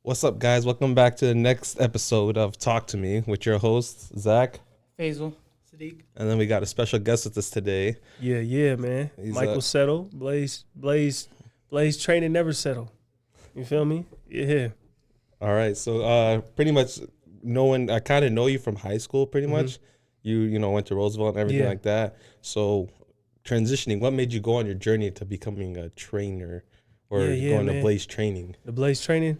What's up, guys? Welcome back to the next episode of Talk to Me with your host, Zach. Faisal, Sadiq. And then we got a special guest with us today. Yeah, man. He's Michael settle. Blaise training never settle. You feel me? Yeah. all right. So pretty much knowing, I kind of know you from high school pretty much. You went to Roosevelt and everything Yeah. like that. So transitioning, what made you go on your journey to becoming a trainer or going to man. Blaze training? The Blaise training,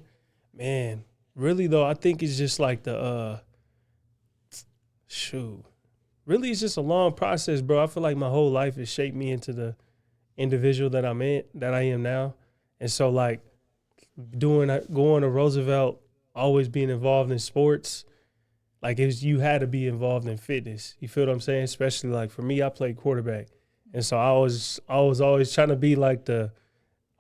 man. Really though, I think it's just like shoot. Really, it's just a long process, bro. I feel like my whole life has shaped me into the individual that I am now. And so like going to Roosevelt, always being involved in sports, like you had to be involved in fitness. You feel what I'm saying? Especially like for me, I played quarterback. And so I was always trying to be like the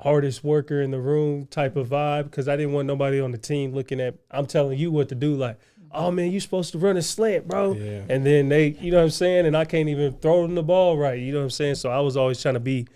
hardest worker in the room type of vibe because I didn't want nobody on the team looking at, I'm telling you what to do. Like, oh man, you supposed to run a slant, bro. Yeah. And then they, you know what I'm saying? And I can't even throw them the ball right. You know what I'm saying? So I was always trying to be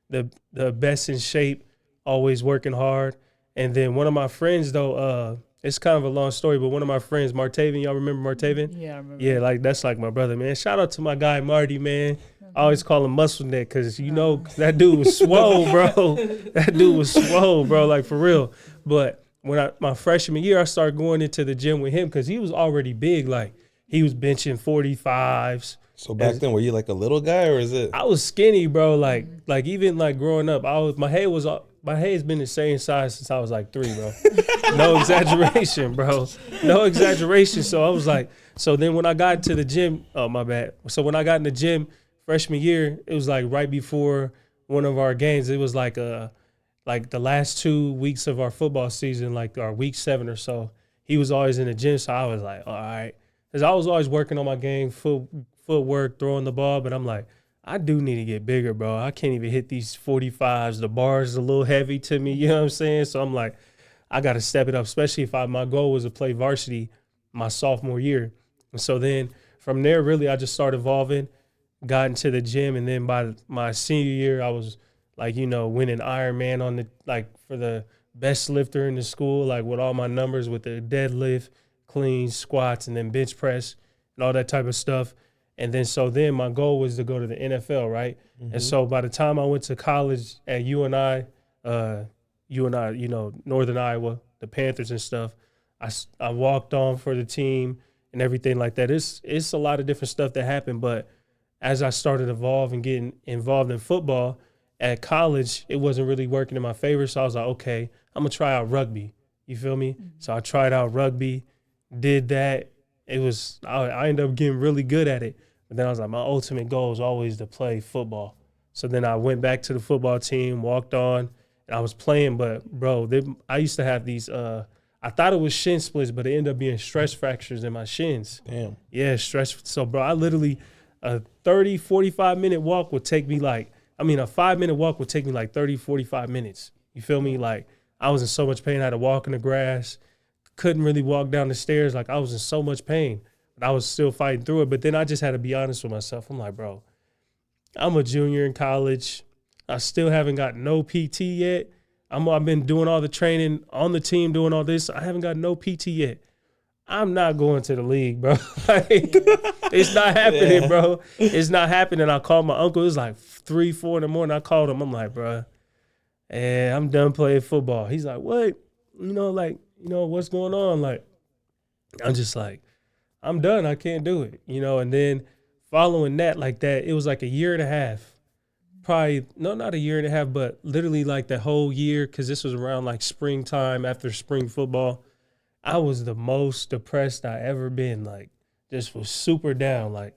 the best in shape, always working hard. And then one of my friends though, it's kind of a long story, but one of my friends, Martavian, y'all remember Martavian? Yeah, I remember. Yeah, like that's like my brother, man. Shout out to my guy Marty, man. I always call him Muscle Neck because you know that dude was swole, bro. That dude was swole, bro, like for real. But when my freshman year, I started going into the gym with him because he was already big. Like he was benching 45s. So back then, were you like a little guy or is it? I was skinny, bro. Like even like growing up, my head's been the same size since I was like 3, bro. No exaggeration, bro. No exaggeration. So I was like, so then when I got into the gym, oh my bad. So when I got in the gym freshman year, it was like right before one of our games. It was like the last 2 weeks of our football season, like our week 7 or so. He was always in the gym, so I was like, all right, because I was always working on my game, footwork, throwing the ball, but I'm like, I do need to get bigger, bro. I can't even hit these 45s. The bar is a little heavy to me, you know what I'm saying? So I'm like, I got to step it up, especially if my goal was to play varsity my sophomore year. And so then from there, really, I just started evolving, got into the gym, and then by my senior year, I was like, winning Ironman on for the best lifter in the school, like with all my numbers with the deadlift, clean, squats, and then bench press and all that type of stuff. And then my goal was to go to the NFL, right? Mm-hmm. And so by the time I went to college at UNI, Northern Iowa, the Panthers and stuff, I walked on for the team and everything like that. It's a lot of different stuff that happened, but as I started evolving, getting involved in football at college, it wasn't really working in my favor. So I was like, okay, I'm gonna try out rugby. You feel me? Mm-hmm. So I tried out rugby, did that. I ended up getting really good at it. But then I was like, my ultimate goal is always to play football. So then I went back to the football team, walked on, and I was playing. But, bro, I used to have these I thought it was shin splits, but it ended up being stress fractures in my shins. Damn. Yeah, stress. So, bro, I literally, a 30, 45-minute walk would take me a 5-minute walk would take me like 30, 45 minutes. You feel me? Like, I was in so much pain. I had to walk in the grass. Couldn't really walk down the stairs. Like, I was in so much pain. But I was still fighting through it. But then I just had to be honest with myself. I'm like, bro, I'm a junior in college. I still haven't got no PT yet. I've been doing all the training on the team, doing all this. I haven't got no PT yet. I'm not going to the league, bro. It's not happening, bro. It's not happening. I called my uncle. It was like 3, 4 in the morning. I called him. I'm like, bro, I'm done playing football. He's like, what? What's going on? Like, I'm just like, I'm done. I can't do it. And then following that, like that, it was like a year and a half. Probably, no, not a year and a half, but literally like the whole year, because this was around like springtime after spring football. I was the most depressed I ever been. Like, just was super down. Like,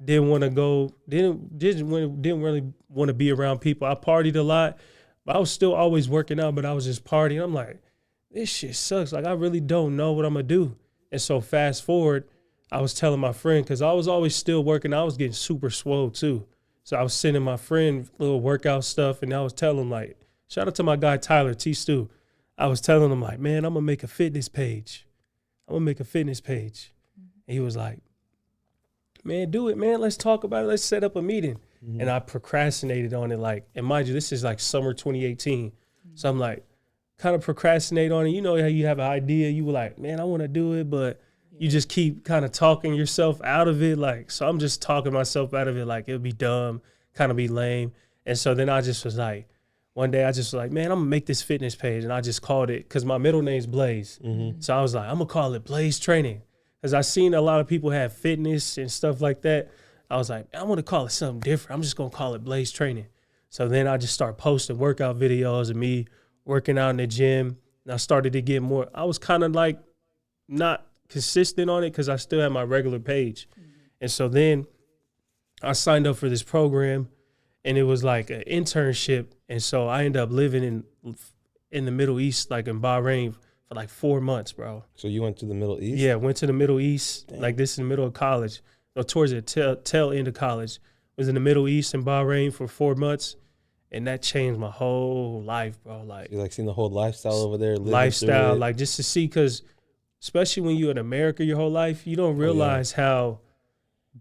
didn't want to go, didn't really want to be around people. I partied a lot, but I was still always working out, but I was just partying. I'm like, this shit sucks. Like, I really don't know what I'm going to do. And so fast forward, I was telling my friend, because I was always still working. I was getting super swole too. So I was sending my friend little workout stuff, and I was telling him, like, shout out to my guy Tyler, T. Stu. I was telling him, like, man, I'm going to make a fitness page. And he was like, man, do it, man. Let's talk about it. Let's set up a meeting. And I procrastinated on it. Like, and mind you, this is like summer 2018. So I'm like, kind of procrastinate on it. You know how you have an idea, you were like, man, I want to do it, but you just keep kind of talking yourself out of it. Like, so I'm just talking myself out of it. Like, it'll be dumb, kind of be lame. And so then I just was like, one day I just was like, man, I'm gonna make this fitness page. And I just called it, cause my middle name's Blaise. So I was like, I'm gonna call it Blaise Training. Cause I seen a lot of people have fitness and stuff like that. I was like, I want to call it something different. I'm just gonna call it Blaise Training. So then I just start posting workout videos of me working out in the gym. And I started to get more, I was kind of like not consistent on it because I still had my regular page. And so then I signed up for this program, and it was like an internship. And so I ended up living in the Middle East, like in Bahrain, for like 4 months, bro. So you went to the Middle East? Yeah, went to the Middle East. Dang. Like this in the middle of college, or towards the tail end of college. Was in the Middle East in Bahrain for 4 months. And that changed my whole life, bro. Like, you like seeing the whole lifestyle over there, lifestyle, like just to see, because especially when you're in America your whole life, you don't realize how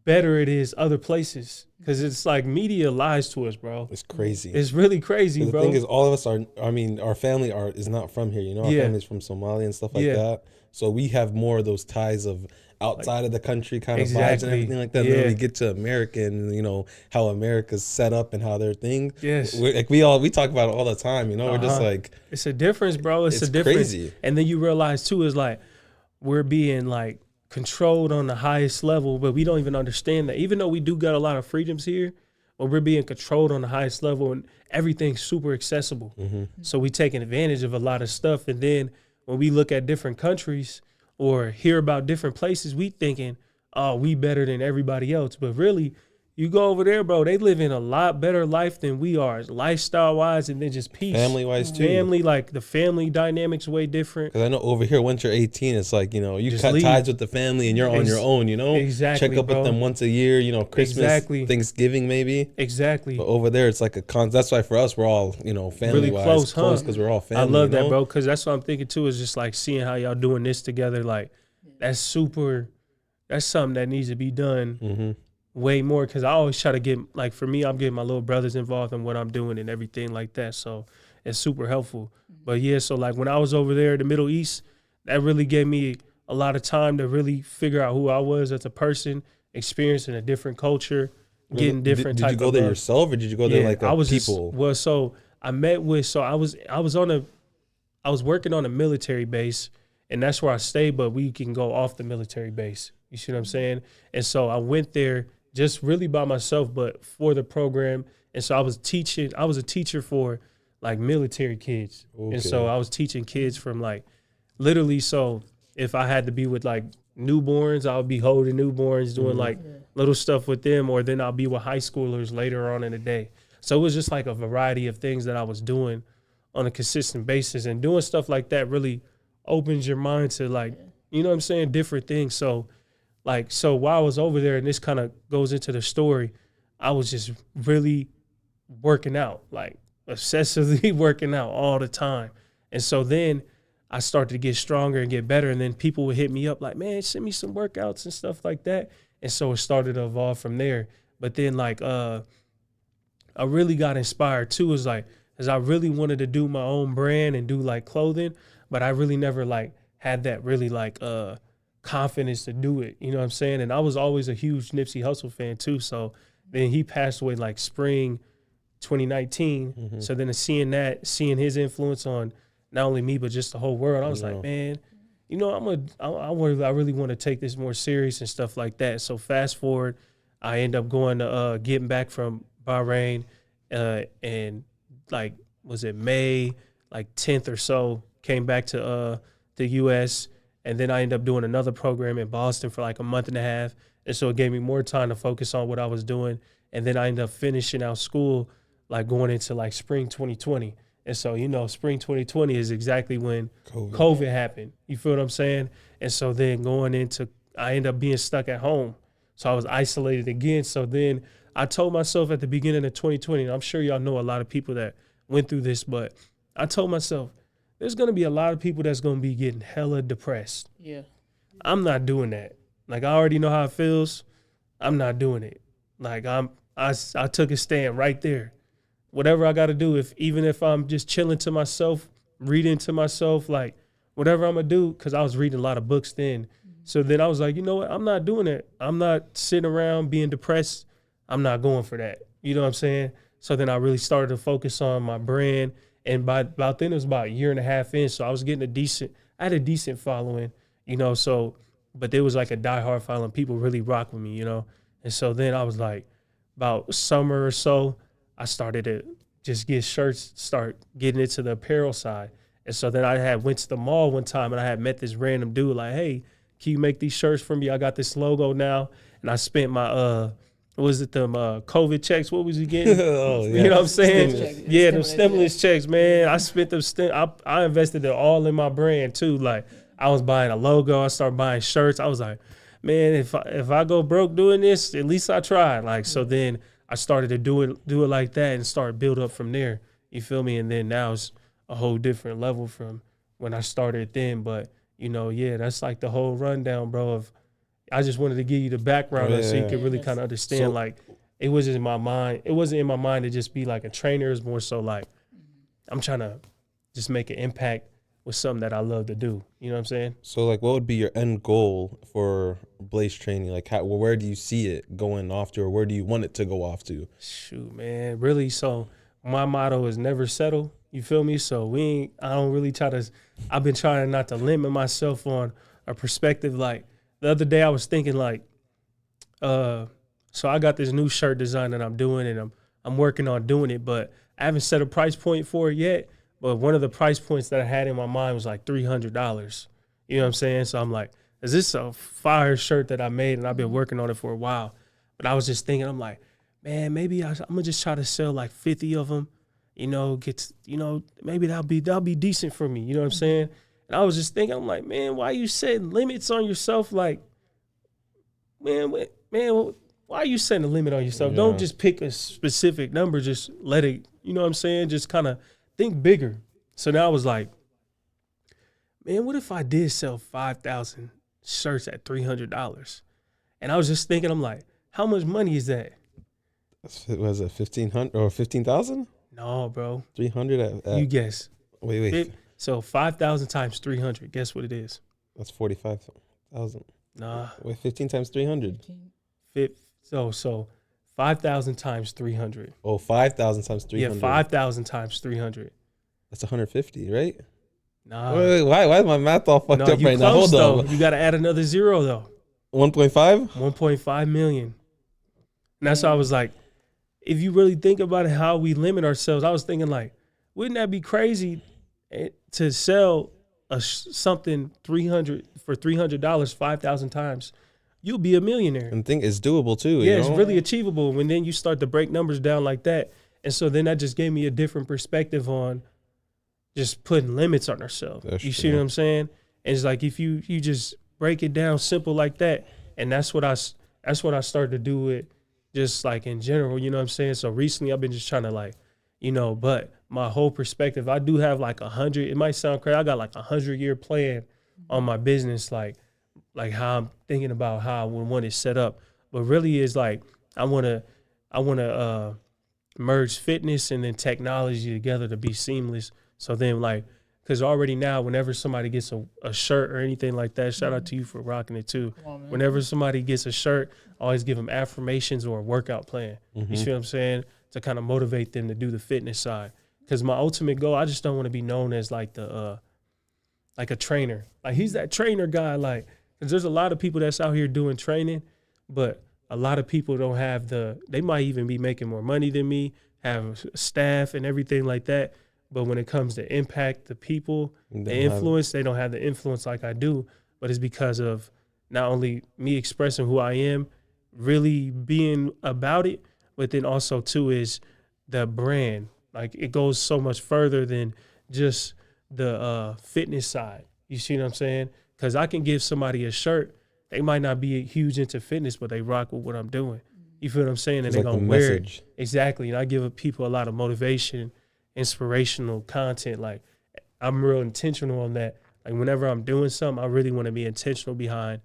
better it is other places. Because it's like media lies to us, bro. It's crazy. It's really crazy, bro. The thing is, all of us are, I mean, our family is not from here, you know? Our family's from Somalia and stuff like that. So we have more of those ties of outside of the country kind of vibes and everything like that. And then we get to America and, you know, how America's set up and how their thing. Yes. We talk about it all the time, you know? We're just like. It's a difference, bro. It's a difference. Crazy. And then you realize, too, is like we're being like controlled on the highest level, but we don't even understand that. Even though we do got a lot of freedoms here, but we're being controlled on the highest level and everything's super accessible. So we taking advantage of a lot of stuff. And then when we look at different countries or hear about different places, we thinking, oh, we better than everybody else. But really, you go over there, bro, they live in a lot better life than we are, lifestyle-wise, and then just peace. Family-wise, too. Family, like the family dynamic's way different. Because I know over here, once you're 18, it's like, you know, you just cut ties with the family and you're on your own, you know? Exactly, check up with them once a year, you know, Christmas, Thanksgiving maybe. Exactly. But over there, it's like that's why for us, we're all, you know, family-wise really close, because we're all family. I love that, bro, because that's what I'm thinking, too, is just like seeing how y'all doing this together. Like, that's something that needs to be done. Way more, because I always try to get, like, for me, I'm getting my little brothers involved in what I'm doing and everything like that. So it's super helpful. But yeah, so like when I was over there in the Middle East, that really gave me a lot of time to really figure out who I was as a person, experiencing a different culture, getting different type of. Did you go there yourself, or did you go there like I was people? So I was working on a military base, and that's where I stayed, but we can go off the military base. You see what I'm saying? And so I went there just really by myself, but for the program. And so I was a teacher for like military kids. Okay. And so I was teaching kids from like literally, so if I had to be with like newborns, I would be holding newborns, doing like little stuff with them, or then I'll be with high schoolers later on in the day. So it was just like a variety of things that I was doing on a consistent basis, and doing stuff like that really opens your mind to like, you know what I'm saying, different things. So while I was over there, and this kind of goes into the story, I was just really working out, like obsessively working out all the time. And so then I started to get stronger and get better. And then people would hit me up like, man, send me some workouts and stuff like that. And so it started to evolve from there. But then like, I really got inspired too, is like, as I really wanted to do my own brand and do like clothing, but I really never like had that really like, confidence to do it, you know what I'm saying? And I was always a huge Nipsey Hussle fan too. So then he passed away like spring 2019. So then seeing his influence on not only me but just the whole world, I was like, man, you know, I really want to take this more serious and stuff like that. So fast forward, I end up going to getting back from Bahrain, and like was it May like 10th or so, came back to the U.S. And then I ended up doing another program in Boston for like a month and a half. And so it gave me more time to focus on what I was doing. And then I ended up finishing out school, like going into like spring 2020. And so, you know, spring 2020 is exactly when COVID happened. You feel what I'm saying? And so then I ended up being stuck at home. So I was isolated again. So then I told myself at the beginning of 2020, and I'm sure y'all know a lot of people that went through this, but I told myself, there's going to be a lot of people that's going to be getting hella depressed. Yeah. I'm not doing that. Like, I already know how it feels. I'm not doing it. Like, I took a stand right there. Whatever I got to do, even if I'm just chilling to myself reading to myself, like whatever I'm gonna do, because I was reading a lot of books then. So then I was like, you know what? I'm not doing it. I'm not sitting around being depressed. I'm not going for that. You know what I'm saying? So then I really started to focus on my brand. And by about then it was about a year and a half in. So I was getting I had a decent following, you know, so, but there was like a diehard following. People really rock with me, you know? And so then I was like, about summer or so, I started to just get shirts, start getting into the apparel side. And so then I had went to the mall one time and I had met this random dude like, hey, can you make these shirts for me? I got this logo now. And I spent my, what was it, them COVID checks? What was he getting? Oh, yeah. You know what I'm saying? Stimulus. Yeah, them stimulus checks, man. I spent them, I invested it all in my brand too. Like I was buying a logo. I started buying shirts. I was like, man, if I go broke doing this, at least I tried. Like, so then I started to do it like that and start build up from there. You feel me? And then now it's a whole different level from when I started then. But, you know, yeah, that's like the whole rundown, bro, of I just wanted to give you the background so you could really kind of understand, like, it wasn't in my mind. It wasn't in my mind to just be like a trainer. It's more so like I'm trying to just make an impact with something that I love to do. You know what I'm saying? So, like, what would be your end goal for Blaise training? Like, where do you see it going off to, or where do you want it to go off to? Shoot, man, really. So my motto is never settle. You feel me? So I don't really I've been trying not to limit myself on a perspective. Like the other day I was thinking like, so I got this new shirt design that I'm doing and I'm working on doing it, but I haven't set a price point for it yet. But one of the price points that I had in my mind was like $300. You know what I'm saying? So I'm like, is this a fire shirt that I made? And I've been working on it for a while. But I was just thinking, I'm like, man, maybe I'm gonna just try to sell like 50 of them. You know, maybe that'll be decent for me. You know what I'm saying? And I was just thinking, I'm like, man, why are you setting limits on yourself? Like, man, why are you setting a limit on yourself? Yeah. Don't just pick a specific number. Just let it, you know what I'm saying? Just kind of think bigger. So now I was like, man, what if I did sell 5,000 shirts at $300? And I was just thinking, I'm like, how much money is that? Was it 1,500 or 15,000? No, bro. 300 at you guess. Wait. So 5,000 times 300. Guess what it is? That's 45,000. Nah. Wait, 15 times 300. So 5,000 times 300. Oh, 5,000 times 300. Yeah, 5,000 times 300. That's 150, right? Nah. Wait, why is my math all fucked up right now? Hold on. You got to add another zero though. 1.5? 1.5 million. And that's why I was like, if you really think about it, how we limit ourselves, I was thinking like, wouldn't that be crazy to sell something for $300 5,000 times? You'll be a millionaire. And think it's doable too. Yeah, it's really achievable when then you start to break numbers down like that. And so then that just gave me a different perspective on just putting limits on ourselves. You see what I'm saying? And it's like if you just break it down simple like that, and that's what I started to do with just like in general, you know what I'm saying? So recently I've been just trying to like, you know, but my whole perspective, I do have like 100, it might sound crazy, I got like 100-year plan on my business, like how I'm thinking about how I would want it set up. But really is like I wanna merge fitness and then technology together to be seamless. So then like, because already now, whenever somebody gets a shirt or anything like that, shout out to you for rocking it too. Whenever somebody gets a shirt, I always give them affirmations or a workout plan. You see what I'm saying? To kind of motivate them to do the fitness side. Because my ultimate goal, I just don't want to be known as like like a trainer. Like he's that trainer guy. Like, because there's a lot of people that's out here doing training, but a lot of people don't have they might even be making more money than me, have staff and everything like that. But when it comes to impact the people, the influence, they don't have the influence like I do. But it's because of not only me expressing who I am, really being about it, but then also too is the brand. Like it goes so much further than just the fitness side. You see what I'm saying? Because I can give somebody a shirt. They might not be huge into fitness, but they rock with what I'm doing. You feel what I'm saying? And they're going to wear it. Exactly. And I give people a lot of motivation, inspirational content. Like I'm real intentional on that. Like whenever I'm doing something, I really want to be intentional behind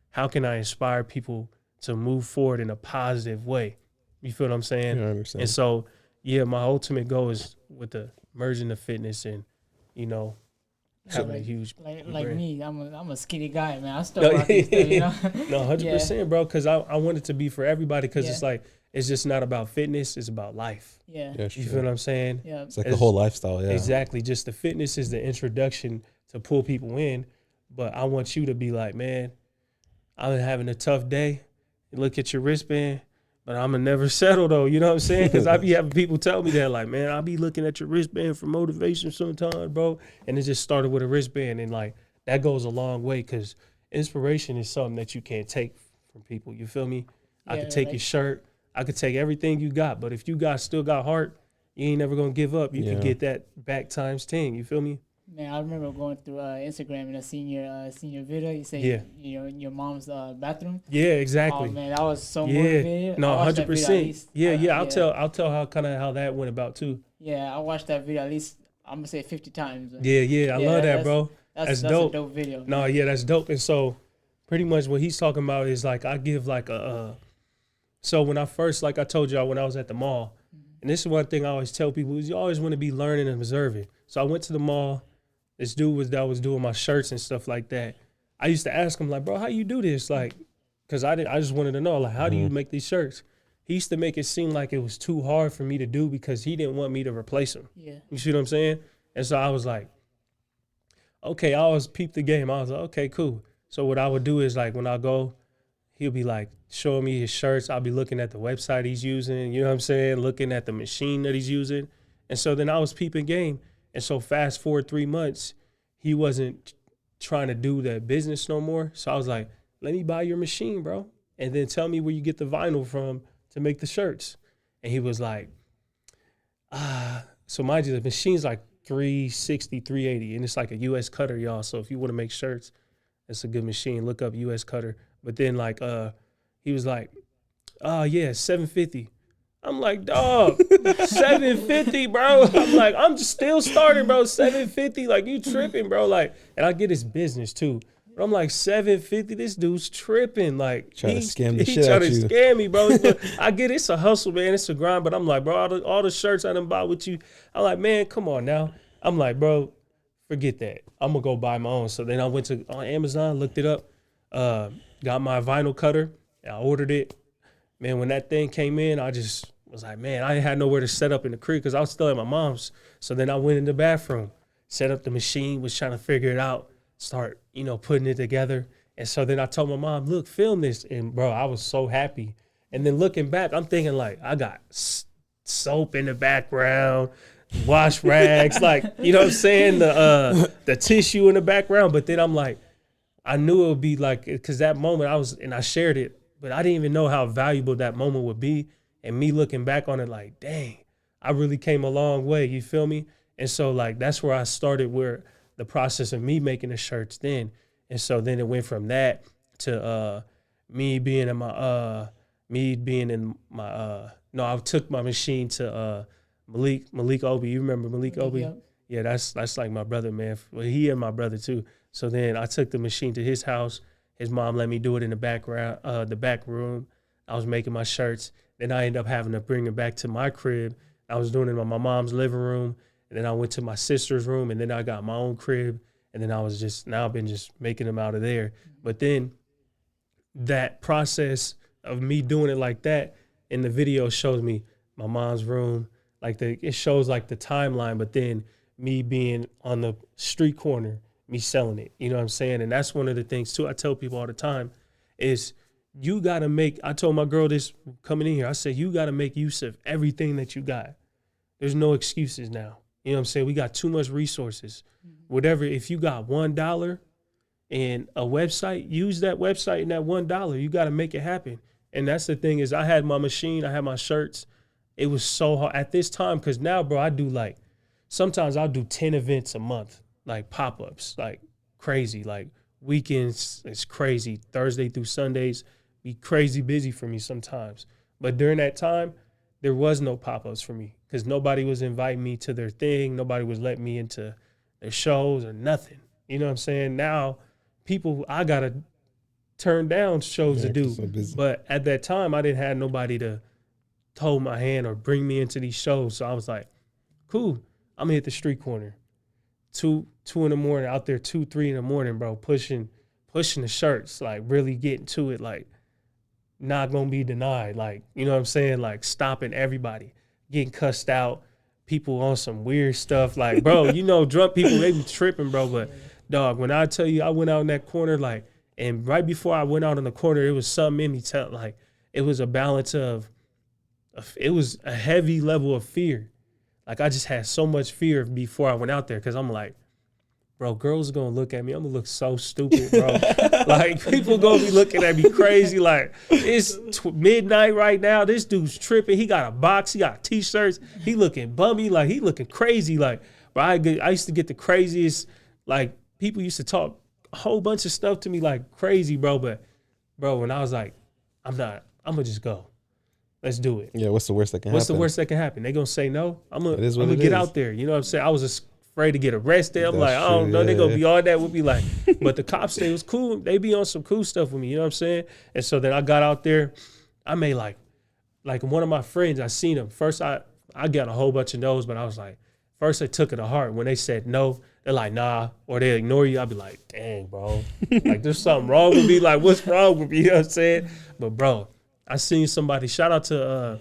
how can I inspire people to move forward in a positive way. You feel what I'm saying? Yeah, I understand. And so, yeah, my ultimate goal is with the merging the fitness and you know, having a huge like brand. me. I'm a skinny guy, man. I still rocking stuff, you know. No, 100%, bro. Because I want it to be for everybody. Because Yeah. it's like it's just not about fitness. It's about life. Yeah. That's You true. feel what I'm saying? Yeah. It's like the whole lifestyle. Yeah. Exactly. Just the fitness is the introduction to pull people in. But I want you to be like, man, I'm having a tough day. You look at your wristband, but I'm going to never settle, though. You know what I'm saying? Because I be having people tell me that, like, man, I be looking at your wristband for motivation sometimes, bro. And it just started with a wristband. And, like, that goes a long way because inspiration is something that you can't take from people. You feel me? I could take your shirt. I could take everything you got. But if you still got heart, you ain't never going to give up. You can get that back times 10. You feel me? Man, I remember going through Instagram and I seen your video. You say you know in your mom's bathroom. Yeah, exactly. Oh man, that was so motivating. No, 100%. I'll tell how that went about too. Yeah, I watched that video at least I'm gonna say 50 times. Yeah, I love that, bro. That's dope. A dope video. No, yeah, that's dope. And so, pretty much what he's talking about is like I give like so when I first, like I told y'all when I was at the mall, and this is one thing I always tell people is you always want to be learning and observing. So I went to the mall. This dude that was doing my shirts and stuff like that. I used to ask him like, bro, how you do this? Like, cause I just wanted to know like, how do you make these shirts? He used to make it seem like it was too hard for me to do because he didn't want me to replace him. Yeah. You see what I'm saying? And so I was like, okay, I always peep the game. I was like, okay, cool. So what I would do is like when I go, he'll be like showing me his shirts. I'll be looking at the website he's using, you know what I'm saying? Looking at the machine that he's using. And so then I was peeping game. And so fast forward 3 months, he wasn't trying to do the business no more. So I was like, let me buy your machine, bro. And then tell me where you get the vinyl from to make the shirts. And he was like, so mind you, the machine's like $360, $380. And it's like a US cutter, y'all. So if you want to make shirts, it's a good machine. Look up US cutter. But then like, he was like, yeah, $750. I'm like, dog, $750, bro. I'm like, I'm just still starting, bro. $750, like you tripping, bro. Like, and I get his business too. But I'm like, $750, this dude's tripping. Like, trying to scam the shit he out trying you. to scam me, bro. But I get it's a hustle, man. It's a grind. But I'm like, bro, all the shirts I done bought with you. I'm like, man, come on now. I'm like, bro, forget that. I'm gonna go buy my own. So then I went on Amazon, looked it up, got my vinyl cutter. I ordered it. Man, when that thing came in, I just was like, man, I ain't had nowhere to set up in the crib because I was still at my mom's. So then I went in the bathroom, set up the machine, was trying to figure it out, start, putting it together. And so then I told my mom, look, film this. And, bro, I was so happy. And then looking back, I'm thinking, like, I got soap in the background, wash rags, like, you know what I'm saying, the tissue in the background. But then I'm like, I knew it would be like, because that moment I shared it, but I didn't even know how valuable that moment would be. And me looking back on it like, dang, I really came a long way. You feel me? And so like, that's where I started where the process of me making the shirts then. And so then it went from that to I took my machine to Malik Obi. You remember Malik Obi? Yep. Yeah, that's like my brother, man. Well, he and my brother too. So then I took the machine to his house. His mom let me do it in the background, the back room. I was making my shirts. Then I ended up having to bring it back to my crib. I was doing it in my mom's living room. And then I went to my sister's room. And then I got my own crib. And then I've been just making them out of there. But then that process of me doing it like that in the video shows me my mom's room. It shows like the timeline, but then me being on the street corner, me selling it. You know what I'm saying? And that's one of the things too I tell people all the time is you got to I told my girl this coming in here, I said, you got to make use of everything that you got. There's no excuses now. You know what I'm saying? We got too much resources. Whatever, if you got $1 and a website, use that website and that $1. You got to make it happen. And that's the thing is I had my machine, I had my shirts. It was so hard at this time because now, bro, I do sometimes I'll do 10 events a month, like pop-ups, like crazy. Like weekends, it's crazy. Thursday through Sundays, be crazy busy for me sometimes. But during that time, there was no pop-ups for me because nobody was inviting me to their thing. Nobody was letting me into their shows or nothing. You know what I'm saying? Now, I got to turn down shows to do. So but at that time, I didn't have nobody to hold my hand or bring me into these shows. So I was like, cool, I'm going to hit the street corner. 2 in the morning, out there 2, 3 in the morning, bro, pushing the shirts, like really getting to it, like not gonna be denied, like, you know what I'm saying, like stopping everybody, getting cussed out, people on some weird stuff, like, bro, you know, drunk people, they be tripping, bro, but dog, when I tell you I went out in that corner, like, and right before I went out in the corner, it was something in me, like, it was a balance of, it was a heavy level of fear. Like, I just had so much fear before I went out there, because I'm like, bro, girls are going to look at me. I'm going to look so stupid, bro. Like, people going to be looking at me crazy. Like, it's midnight right now. This dude's tripping. He got a box. He got T-shirts. He looking bummy. Like, he looking crazy. Like, bro, I used to get the craziest, like, people used to talk a whole bunch of stuff to me like crazy, bro. But, bro, when I was like, I'm going to just go. Let's do it. Yeah, what's the worst that can happen? What's the worst that can happen? They going to say no? I'm going to get out there. You know what I'm saying? I was afraid to get arrested. I'm like, I don't know. They going to be all that with me. Like, but the cops, they was cool. They be on some cool stuff with me. You know what I'm saying? And so then I got out there. I made like one of my friends, I seen him. First, I got a whole bunch of no's, but I was like, first I took it to heart. When they said no, they're like, nah, or they ignore you. I'd be like, dang, bro. Like, there's something wrong with me. Like, what's wrong with me? You know what I'm saying? But, bro, I seen somebody, shout out to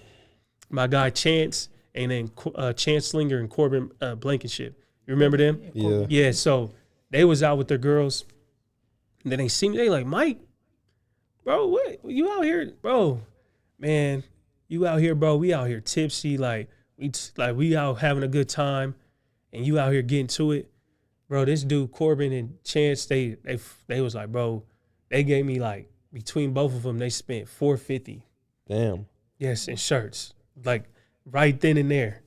my guy Chance, and then Chance Slinger and Corbin Blankenship. You remember them? Yeah. Yeah, so they was out with their girls, and then they see me. They like, Mike, bro, what? You out here? Bro, man, you out here, bro. We out here tipsy. Like we out having a good time, and you out here getting to it. Bro, this dude, Corbin and Chance, they was like, bro, they gave me like, between both of them, they spent $450. Damn. Yes, in shirts, like right then and there.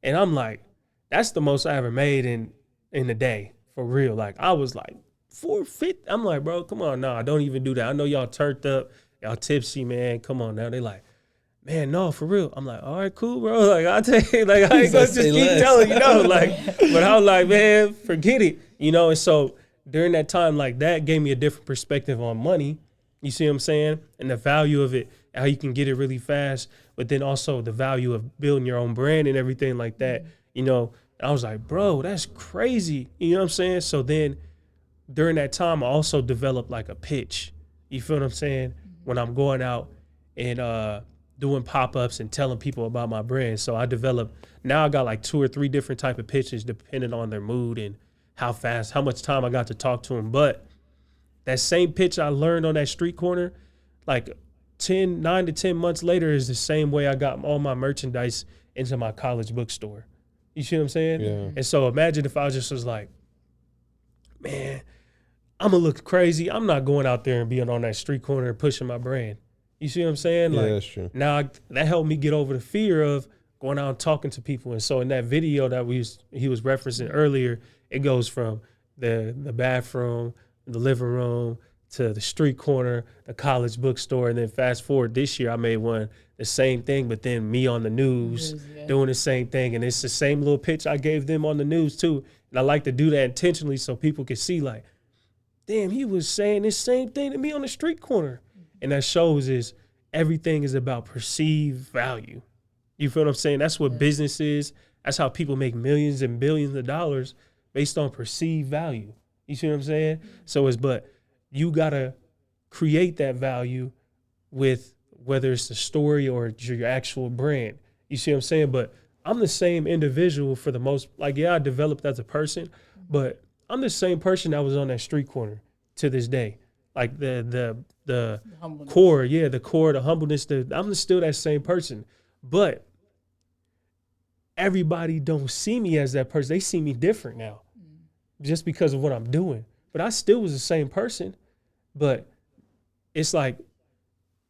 And I'm like, that's the most I ever made in a day, for real. Like, I was like, $450. I'm like, bro, come on, nah, don't even do that. I know y'all turned up, y'all tipsy, man. Come on now. They like, man, no, for real. I'm like, all right, cool, bro. Like, I'll tell you, like, I ain't gonna just keep telling you, no. Like, but I was like, man, forget it. You know, and so during that time, like, that gave me a different perspective on money. You see what I'm saying? And the value of it, how you can get it really fast, but then also the value of building your own brand and everything like that. You know, I was like, bro, that's crazy. You know what I'm saying? So then during that time, I also developed like a pitch. You feel what I'm saying? When I'm going out and doing pop-ups and telling people about my brand. So I developed, now I got like 2 or 3 different type of pitches depending on their mood and how much time I got to talk to them. But that same pitch I learned on that street corner, like 9 to 10 months later, is the same way I got all my merchandise into my college bookstore. You see what I'm saying? Yeah. And so imagine if I just was like, man, I'm going to look crazy. I'm not going out there and being on that street corner and pushing my brand. You see what I'm saying? Yeah, like, that's true. Now that helped me get over the fear of going out and talking to people. And so in that video that he was referencing earlier, it goes from the bathroom, the living room, to the street corner, the college bookstore, and then fast forward this year, I made one, the same thing, but then me on the news doing the same thing. And it's the same little pitch I gave them on the news too. And I like to do that intentionally so people can see like, damn, he was saying this same thing to me on the street corner. And that shows is everything is about perceived value. You feel what I'm saying? That's what business is. That's how people make millions and billions of dollars based on perceived value. You see what I'm saying? So but you gotta create that value with whether it's the story or your actual brand. You see what I'm saying? But I'm the same individual for the most, like, yeah, I developed as a person, but I'm the same person that was on that street corner to this day. Like the core, the humbleness, I'm still that same person. But everybody don't see me as that person. They see me different now just because of what I'm doing. But I still was the same person. But it's like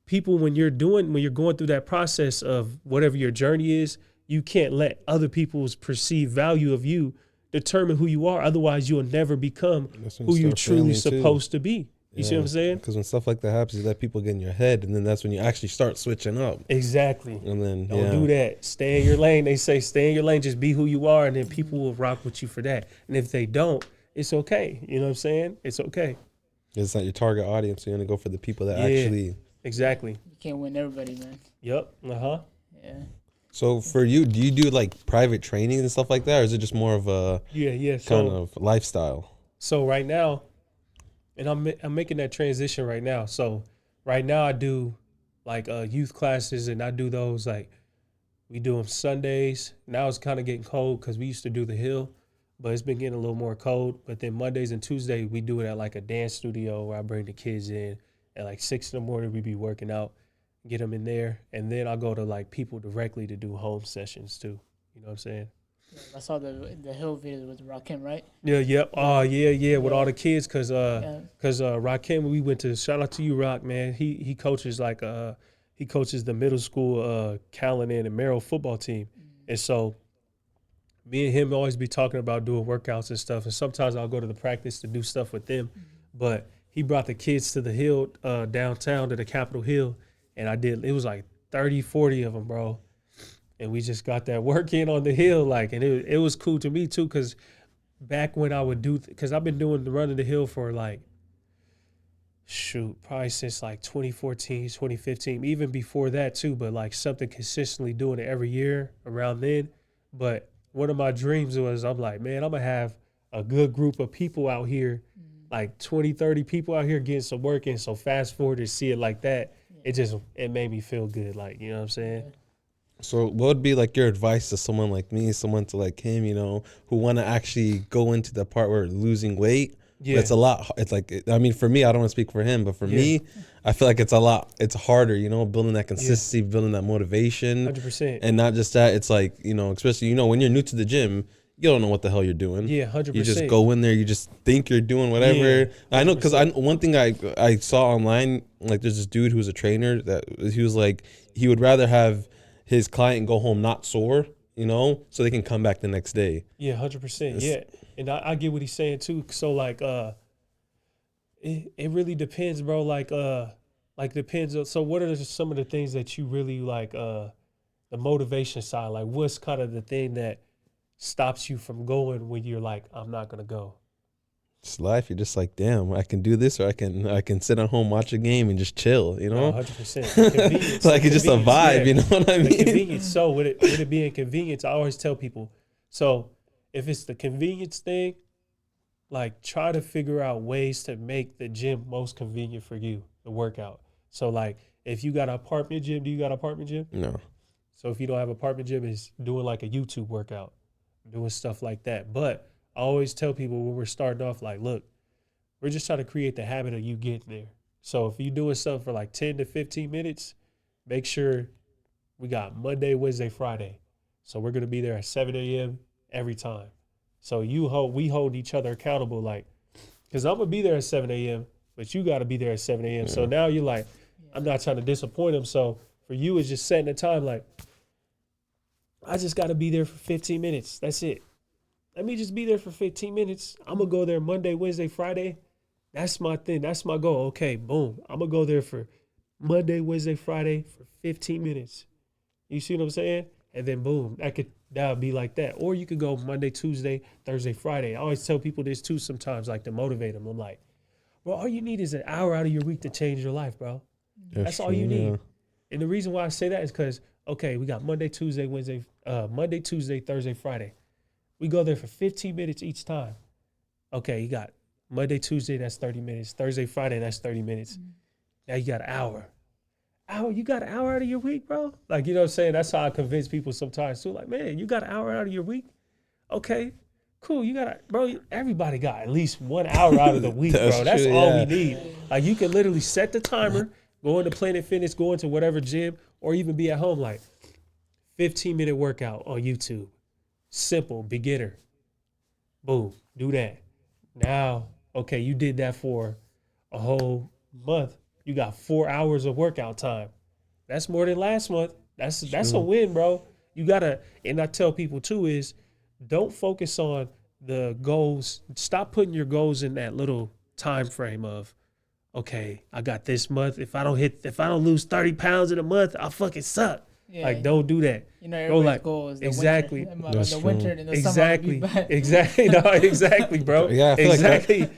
people, when you're going through that process of whatever your journey is, you can't let other people's perceived value of you determine who you are. Otherwise, you'll never become who you're truly supposed to be. You see what I'm saying? Because when stuff like that happens, you let people get in your head, and then that's when you actually start switching up. Exactly. And then don't do that. Stay in your lane. They say stay in your lane. Just be who you are, and then people will rock with you for that. And if they don't, it's okay. You know what I'm saying? It's okay. It's not your target audience. So you're gonna go for the people that actually. Exactly. You can't win everybody, man. Yep. Yeah. So for you, do you do like private trainings and stuff like that, or is it just more of a kind of lifestyle? So right now, and I'm making that transition right now. So right now I do like youth classes, and I do those like we do them Sundays. Now it's kind of getting cold because we used to do the hill, but it's been getting a little more cold. But then Mondays and Tuesdays we do it at like a dance studio where I bring the kids in at like 6 in the morning. We be working out, get them in there, and then I'll go to like people directly to do home sessions too. You know what I'm saying? Yeah, I saw the hill video with Rakim, right? Yeah, yep. Oh, yeah, with all the kids, cause Rakim, we went to, shout out to you, Rock, man. He coaches like he coaches the middle school Callanan and Merrill football team, and so me and him always be talking about doing workouts and stuff. And sometimes I'll go to the practice to do stuff with them, but he brought the kids to the hill downtown to the Capitol Hill, and it was like 30, 40 of them, bro. And we just got that work in on the hill, like, and it was cool to me too, because back when I would do, because I've been doing the running the hill for like, probably since like 2014, 2015, even before that too, but like something consistently doing it every year around then. But one of my dreams was, I'm like, man, I'm gonna have a good group of people out here, like 20, 30 people out here getting some work in. So fast forward to see it like that, it made me feel good, like, you know what I'm saying? So what would be like your advice to someone like me, someone to like him, you know, who want to actually go into the part where losing weight? Yeah. But it's a lot. It's like, I mean, for me, I don't want to speak for him, but for me, I feel like it's a lot. It's harder, you know, building that consistency, building that motivation. 100%. And not just that, it's like, you know, especially, you know, when you're new to the gym, you don't know what the hell you're doing. Yeah, 100%. You just go in there, you just think you're doing whatever. Yeah, I know, because one thing I saw online, like there's this dude who's a trainer that he was like, he would rather have his client go home not sore, you know, so they can come back the next day. Yeah, 100%. Yeah, and I get what he's saying too. So like, it really depends, bro. Like depends. So what are some of the things that you really like? The motivation side, like what's kind of the thing that stops you from going when you're like, I'm not gonna go? It's life. You're just like, damn, I can do this, or I can sit at home, watch a game, and just chill. You know, 100%. Like it's just a vibe. You know what I mean? The convenience. So with it being convenience, I always tell people. So if it's the convenience thing, like try to figure out ways to make the gym most convenient for you, the workout. So like if you got an apartment gym, do you got an apartment gym? No. So if you don't have an apartment gym, it's doing like a YouTube workout, doing stuff like that. But I always tell people when we're starting off, like, look, we're just trying to create the habit of you getting there. So if you're doing something for like 10 to 15 minutes, make sure we got Monday, Wednesday, Friday. So we're going to be there at 7 a.m. every time. So we hold each other accountable, like, because I'm going to be there at 7 a.m., but you got to be there at 7 a.m. Yeah. So now you're like, I'm not trying to disappoint them. So for you, it's just setting the time, like, I just got to be there for 15 minutes. That's it. Let me just be there for 15 minutes. I'm going to go there Monday, Wednesday, Friday. That's my thing. That's my goal. Okay, boom. I'm going to go there for Monday, Wednesday, Friday for 15 minutes. You see what I'm saying? And then boom, that would be like that. Or you could go Monday, Tuesday, Thursday, Friday. I always tell people this too sometimes, like to motivate them. I'm like, bro, all you need is an hour out of your week to change your life, bro. That's all you need. Yeah. And the reason why I say that is because, okay, we got Monday, Tuesday, Thursday, Friday. We go there for 15 minutes each time. Okay, you got Monday, Tuesday, that's 30 minutes. Thursday, Friday, that's 30 minutes. Now you got an hour. You got an hour out of your week, bro? Like, you know what I'm saying? That's how I convince people sometimes too. Like, man, you got an hour out of your week? Okay, cool. Bro, everybody got at least 1 hour out of the week, bro. That's true, all we need. Like, you can literally set the timer, go into Planet Fitness, go into whatever gym, or even be at home, like 15-minute workout on YouTube. Simple, beginner. Boom, do that. Now, okay, you did that for a whole month. You got 4 hours of workout time. That's more than last month. That's a win, bro. You gotta, and I tell people too is, don't focus on the goals. Stop putting your goals in that little time frame of, okay, I got this month. If I don't lose 30 pounds in a month, I'll fucking suck. Like, don't do that. You know, everybody's goal is the exactly. Winter and the summer. Exactly. No, exactly, bro. Yeah, I feel like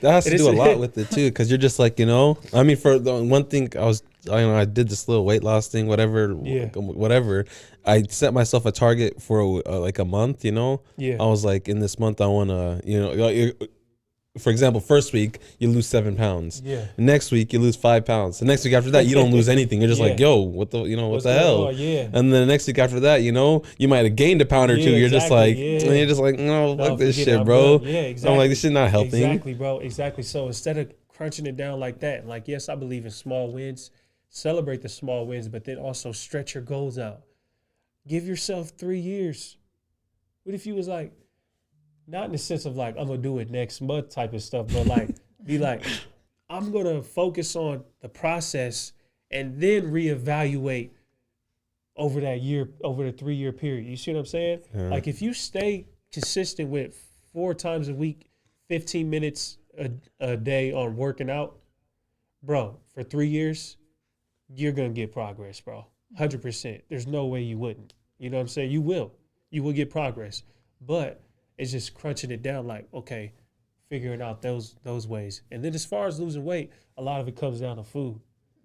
that has to do a lot with it too, because you're just like, you know, I mean, for the one thing, I did this little weight loss thing, whatever. I set myself a target for like a month, you know. Yeah. I was like, in this month, I want to, you know, for example, first week you lose 7 pounds. Yeah. Next week you lose 5 pounds. The next week after that you don't lose anything. You're just like, yo, what the hell? Yeah. And then the next week after that, you know, you might have gained a pound or two. You're just like, and you're just like, no, fuck this shit, bro. Yeah, exactly. I'm like, this shit not helping. Exactly, bro. Exactly. So instead of crunching it down like that, like, yes, I believe in small wins. Celebrate the small wins, but then also stretch your goals out. Give yourself 3 years. What if you was like, not in the sense of like, I'm going to do it next month type of stuff, but like, be like, I'm going to focus on the process and then reevaluate over that year, over the 3 year period. You see what I'm saying? Yeah. Like, if you stay consistent with 4 times a week, 15 minutes a day on working out, bro, for 3 years, you're going to get progress, bro. 100%. There's no way you wouldn't. You know what I'm saying? You will get progress, but it's just crunching it down, like, okay, figuring out those ways. And then as far as losing weight, a lot of it comes down to food.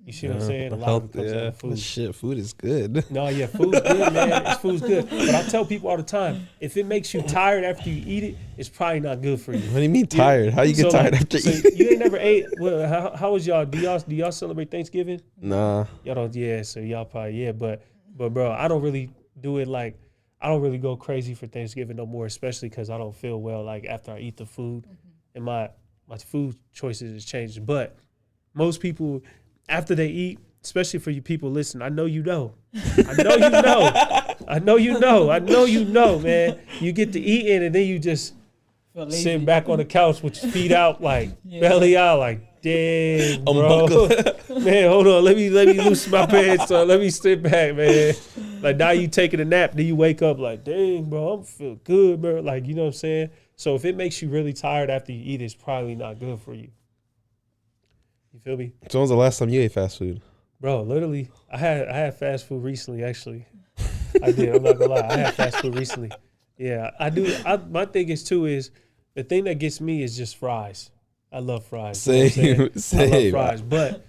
You see what I'm saying? A lot of it comes down to food. Shit, food is good. No, yeah, food's good, man. Food's good. But I tell people all the time, if it makes you tired after you eat it, it's probably not good for you. What do you mean tired? How you get tired after eating? You ain't never ate. Well, how was y'all? Do y'all celebrate Thanksgiving? Nah. Y'all don't. Yeah, so y'all probably but bro, I don't really do it like. I don't really go crazy for Thanksgiving no more, especially because I don't feel well like after I eat the food, and my food choices is changing. But most people, after they eat, especially for you people listening, I know you know. I know you know, man. You get to eating and then you just sitting back on the couch with your feet out, like belly out, like, dang, bro. Man, hold on. Let me loosen my pants. Let me sit back, man. Like, now you taking a nap, then you wake up like, dang, bro, I'm feel good, bro. Like, you know what I'm saying? So if it makes you really tired after you eat, it's probably not good for you. You feel me? So when was the last time you ate fast food? Bro, literally, I had fast food recently, actually. I did. I'm not gonna lie. I had fast food recently. Yeah, I do. My thing is the thing that gets me is just fries. I love fries. Same. I love fries, but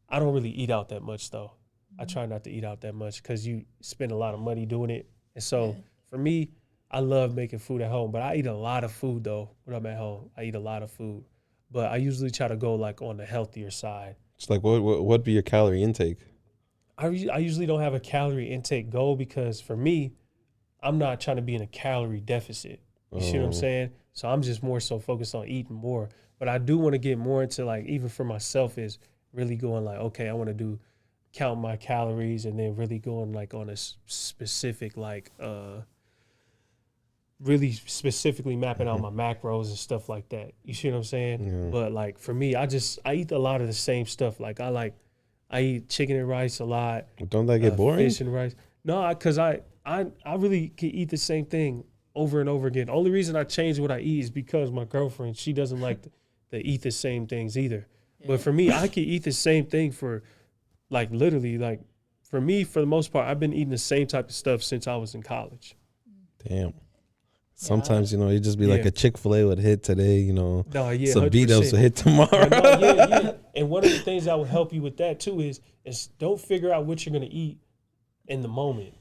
I don't really eat out that much though. I try not to eat out that much because you spend a lot of money doing it. And so for me, I love making food at home, but I eat a lot of food though when I'm at home. I eat a lot of food, but I usually try to go like on the healthier side. It's like what'd be your calorie intake? I usually don't have a calorie intake goal because for me, I'm not trying to be in a calorie deficit. You see what I'm saying? So I'm just more so focused on eating more. But I do want to get more into like, even for myself, is really going like, okay, I want to count my calories and then really going like on a specific, like really specifically mapping out my macros and stuff like that. You see what I'm saying? Yeah. But like for me, I eat a lot of the same stuff. Like I eat chicken and rice a lot. Don't that get boring? Fish and rice. No, because I really can eat the same thing over and over again. The only reason I change what I eat is because my girlfriend, she doesn't like to eat the same things either. Yeah. But for me, I can eat the same thing for like literally like for me, for the most part, I've been eating the same type of stuff since I was in college. Damn. Sometimes, you know, you just be like a Chick-fil-A would hit today, you know. No, yeah, some B-dubs would hit tomorrow. Yeah. And one of the things that will help you with that too is don't figure out what you're going to eat in the moment.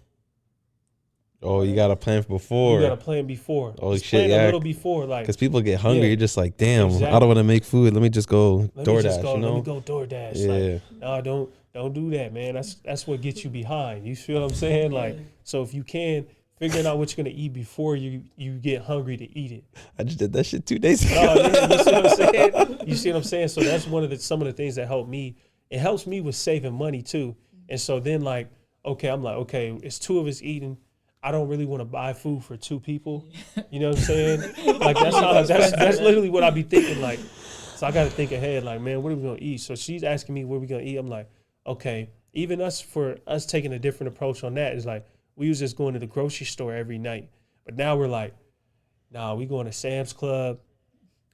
Oh, you got to plan before. You got to plan before. Oh, just shit, plan a little before. Like, because people get hungry. You're just like, damn, I don't want to make food. Let me just go DoorDash, you know? Let me go DoorDash. Yeah. Like, no, don't do that, man. That's what gets you behind. You feel what I'm saying? Like, so if you can, figuring out what you're going to eat before you get hungry to eat it. I just did that shit 2 days ago. Yeah, you see what I'm saying? You see what I'm saying? So that's some of the things that help me. It helps me with saving money too. And so then like, I'm like, okay, it's 2 of us eating. I don't really want to buy food for 2 people. You know what I'm saying? Like that's literally what I be thinking. Like, so I got to think ahead. Like, man, what are we gonna eat? So she's asking me what we gonna eat. I'm like, okay. Even us taking a different approach on that is like we was just going to the grocery store every night, but now we're like, nah, we going to Sam's Club.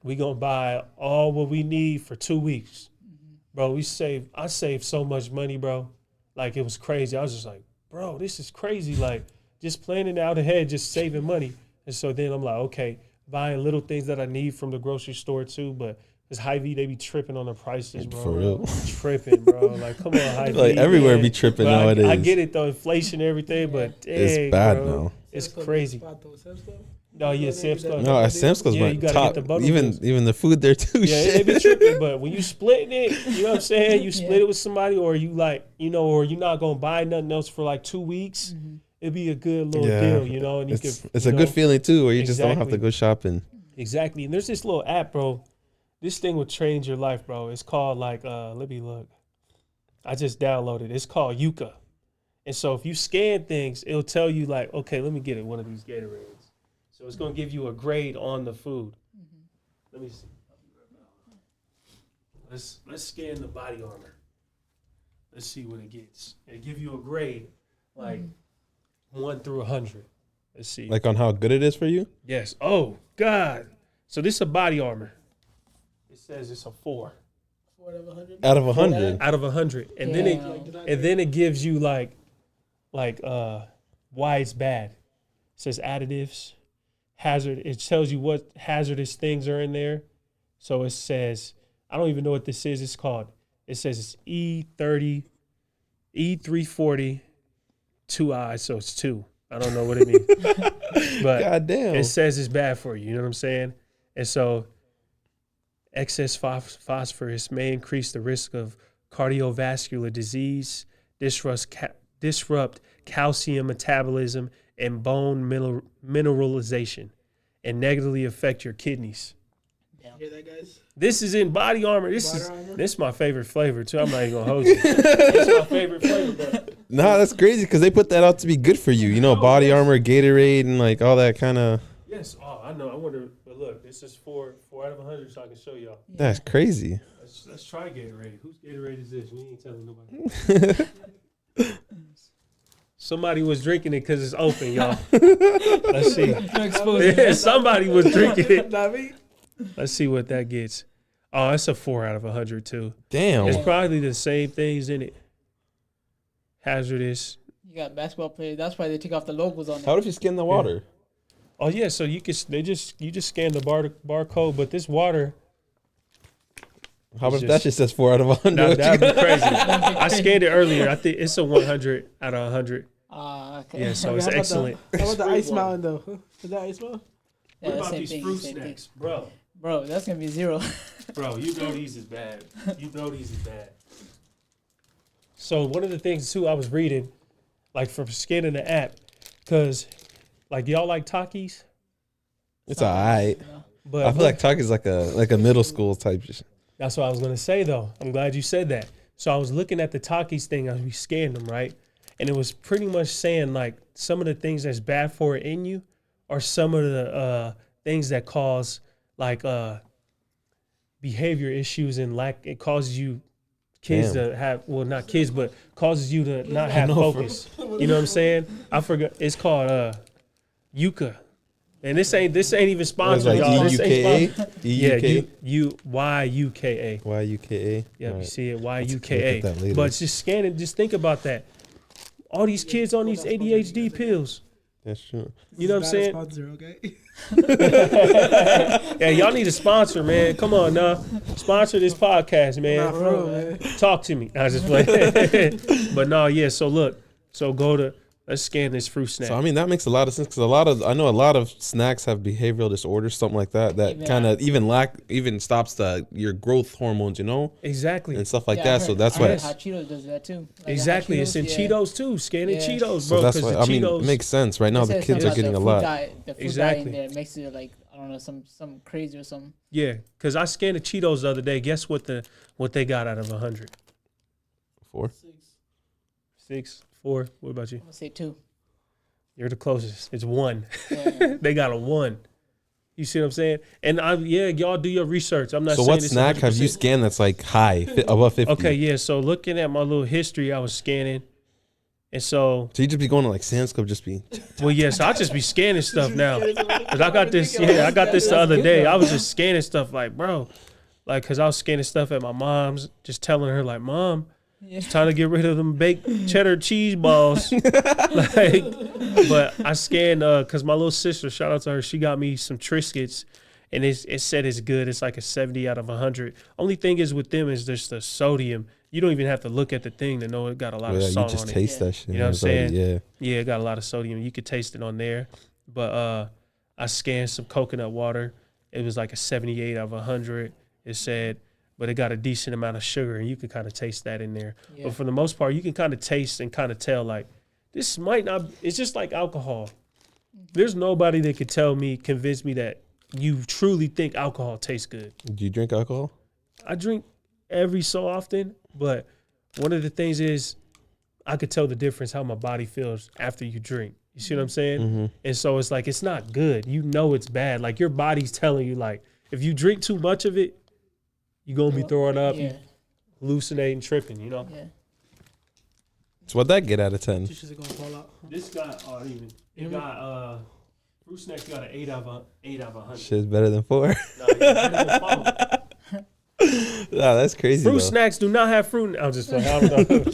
We gonna buy all what we need for 2 weeks, bro. I saved so much money, bro. Like it was crazy. I was just like, bro, this is crazy. Like, just planning out ahead, just saving money. And so then I'm like, okay, buying little things that I need from the grocery store too, but because Hy-Vee, they be tripping on the prices, bro. For real. Tripping, bro. Like, come on, Hy-Vee. Like, everywhere man. be tripping But nowadays. I get it, though, inflation and everything, but dang, it's bad bro. now. It's crazy. No, yeah, Sam's Club. No, at Sam's Club's my top. Even the food there too. Yeah, they be tripping, but when you splitting it, you know what I'm saying? You split it with somebody, or you like, you know, or you're not gonna buy nothing else for like 2 weeks. It'd be a good little deal, you know. And you it's a good feeling too, where you just don't have to go shopping. Exactly, and there's this little app, bro. This thing will change your life, bro. It's called like, let me look. I just downloaded it. It's called Yuka. And so if you scan things, it'll tell you like, okay, let me get it, one of these Gatorades. So it's going to give you a grade on the food. Let me see. Let's scan the body armor. Let's see what it gets. It'll give you a grade, like 1 through 100. Let's see. Like on how good it is for you? Yes. Oh, God. So this is a body armor. It says it's a 4. 4 out of 100? Out of 100? Out of 100. And then it gives you like why it's bad. It says additives, hazard. It tells you what hazardous things are in there. So it says, I don't even know what this is. It's called. It says it's E30, E340, 2I, so it's 2. I don't know what it means. But goddamn. It says it's bad for you. You know what I'm saying? And so excess phosphorus may increase the risk of cardiovascular disease, disrupt calcium metabolism and bone mineralization, and negatively affect your kidneys. Hear that, guys? This is in Body Armor. This is my favorite flavor too. I'm not even gonna hold you. It's my favorite flavor, bro. Nah, that's crazy because they put that out to be good for you. You know, Body Armor, Gatorade, and like all that kind of. Yes. Oh, I know. I wonder. But look, this is 4 out of 100, so I can show y'all. That's crazy. Let's try Gatorade. Whose Gatorade is this? We ain't telling nobody. Somebody was drinking it because it's open, y'all. Let's see. Somebody was drinking it. Not me. Let's see what that gets. Oh, that's a 4 out of 100 too. Damn. It's probably the same things in it. Hazardous. You got basketball players. That's why they take off the logos on it. How if you skin the water? Oh yeah, so you just scan the barcode, but this water. How about if that just says 4 out of 100? That'd be crazy. I scanned it earlier. I think it's a 100 out of 100. Okay. Yeah, so it's excellent. How about the Ice Mountain though? Is that Ice Mountain? Yeah, what about same these thing, fruit same snacks, thing. bro? Bro, that's gonna be 0. Bro, you know these is bad. You know these is bad. So one of the things too, I was reading, like from scanning the app, because like y'all like Takis. It's alright. But I feel like Takis like a middle school type. That's what I was gonna say though. I'm glad you said that. So I was looking at the Takis thing as we scanned them, right? And it was pretty much saying like some of the things that's bad for it in you are some of the things that cause like behavior issues and it causes you kids to have, well, not kids, but causes you to not have focus. You know what I'm saying? I forgot. It's called Yuka. And this ain't even sponsored, like y'all. EUKA? Yeah, YUKA. YUKA. Yeah, Right. you see it, Look YUKA. at that later. But just scanning, just think about that. All these kids on these ADHD pills. That's true. You know what I'm saying? Sponsor, okay? Yeah, y'all need a sponsor, man. Come on, now. Sponsor this podcast, man. Nah, for real, man. Talk to me. I was just playing. But no, yeah, so look. So let's scan this fruit snack. So I mean that makes a lot of sense because I know a lot of snacks have behavioral disorders, something like that kind of even stops your growth hormones, you know, Exactly. and stuff like that. So that's why Hot Cheetos does that too. Like exactly. It's in Cheetos too. Scanning Cheetos, bro. So that's Because why the Cheetos. it makes sense. Right now It the says kids something are getting a about lot. the food Exactly. dye in there makes it like, I don't know, some crazy or something. Yeah, because I scanned the Cheetos the other day. Guess what they got out of 100? 4. 6, 4. What about you? I'm gonna say 2. You're the closest. It's 1. Yeah. They got a 1. You see what I'm saying? And y'all do your research. I'm not So saying what this snack 100%. have you scanned that's like high, above 50? Okay, yeah. So looking at my little history, I was scanning. And so So you just be going to like Sam's Club, just be. well, yes, I'll just be scanning stuff now. Cause I got this the other day. I was just scanning stuff like, bro, like, cause I was scanning stuff at my mom's, just telling her like, Mom, It's time to get rid of them baked cheddar cheese balls. Like, but I scanned because my little sister, shout out to her, she got me some Triscuits, and it said it's good. It's like a 70 out of 100. Only thing is with them is just the sodium. You don't even have to look at the thing to know it got a lot of salt on it. You just taste that shit. You know what I'm saying? Yeah. Yeah, it got a lot of sodium. You could taste it on there. But I scanned some coconut water. It was like a 78 out of 100. It said, but it got a decent amount of sugar, and you can kind of taste that in there. Yeah. But for the most part, you can kind of taste and kind of tell, like, this might not, it's just like alcohol. There's nobody that could convince me that you truly think alcohol tastes good. Do you drink alcohol? I drink every so often, but one of the things is I could tell the difference how my body feels after you drink. You see what I'm saying? Mm-hmm. And so it's like, it's not good. You know it's bad. Like, your body's telling you, like, if you drink too much of it, you're going to be throwing up, hallucinating, tripping, you know? Yeah. So what'd that get out of 10? This gonna fall out. This got, Fruit Snacks got an 8 out of 100. Shit's better than 4. No, better than 4. Nah, that's crazy. Fruit Snacks do not have fruit. I'm just like, I don't know.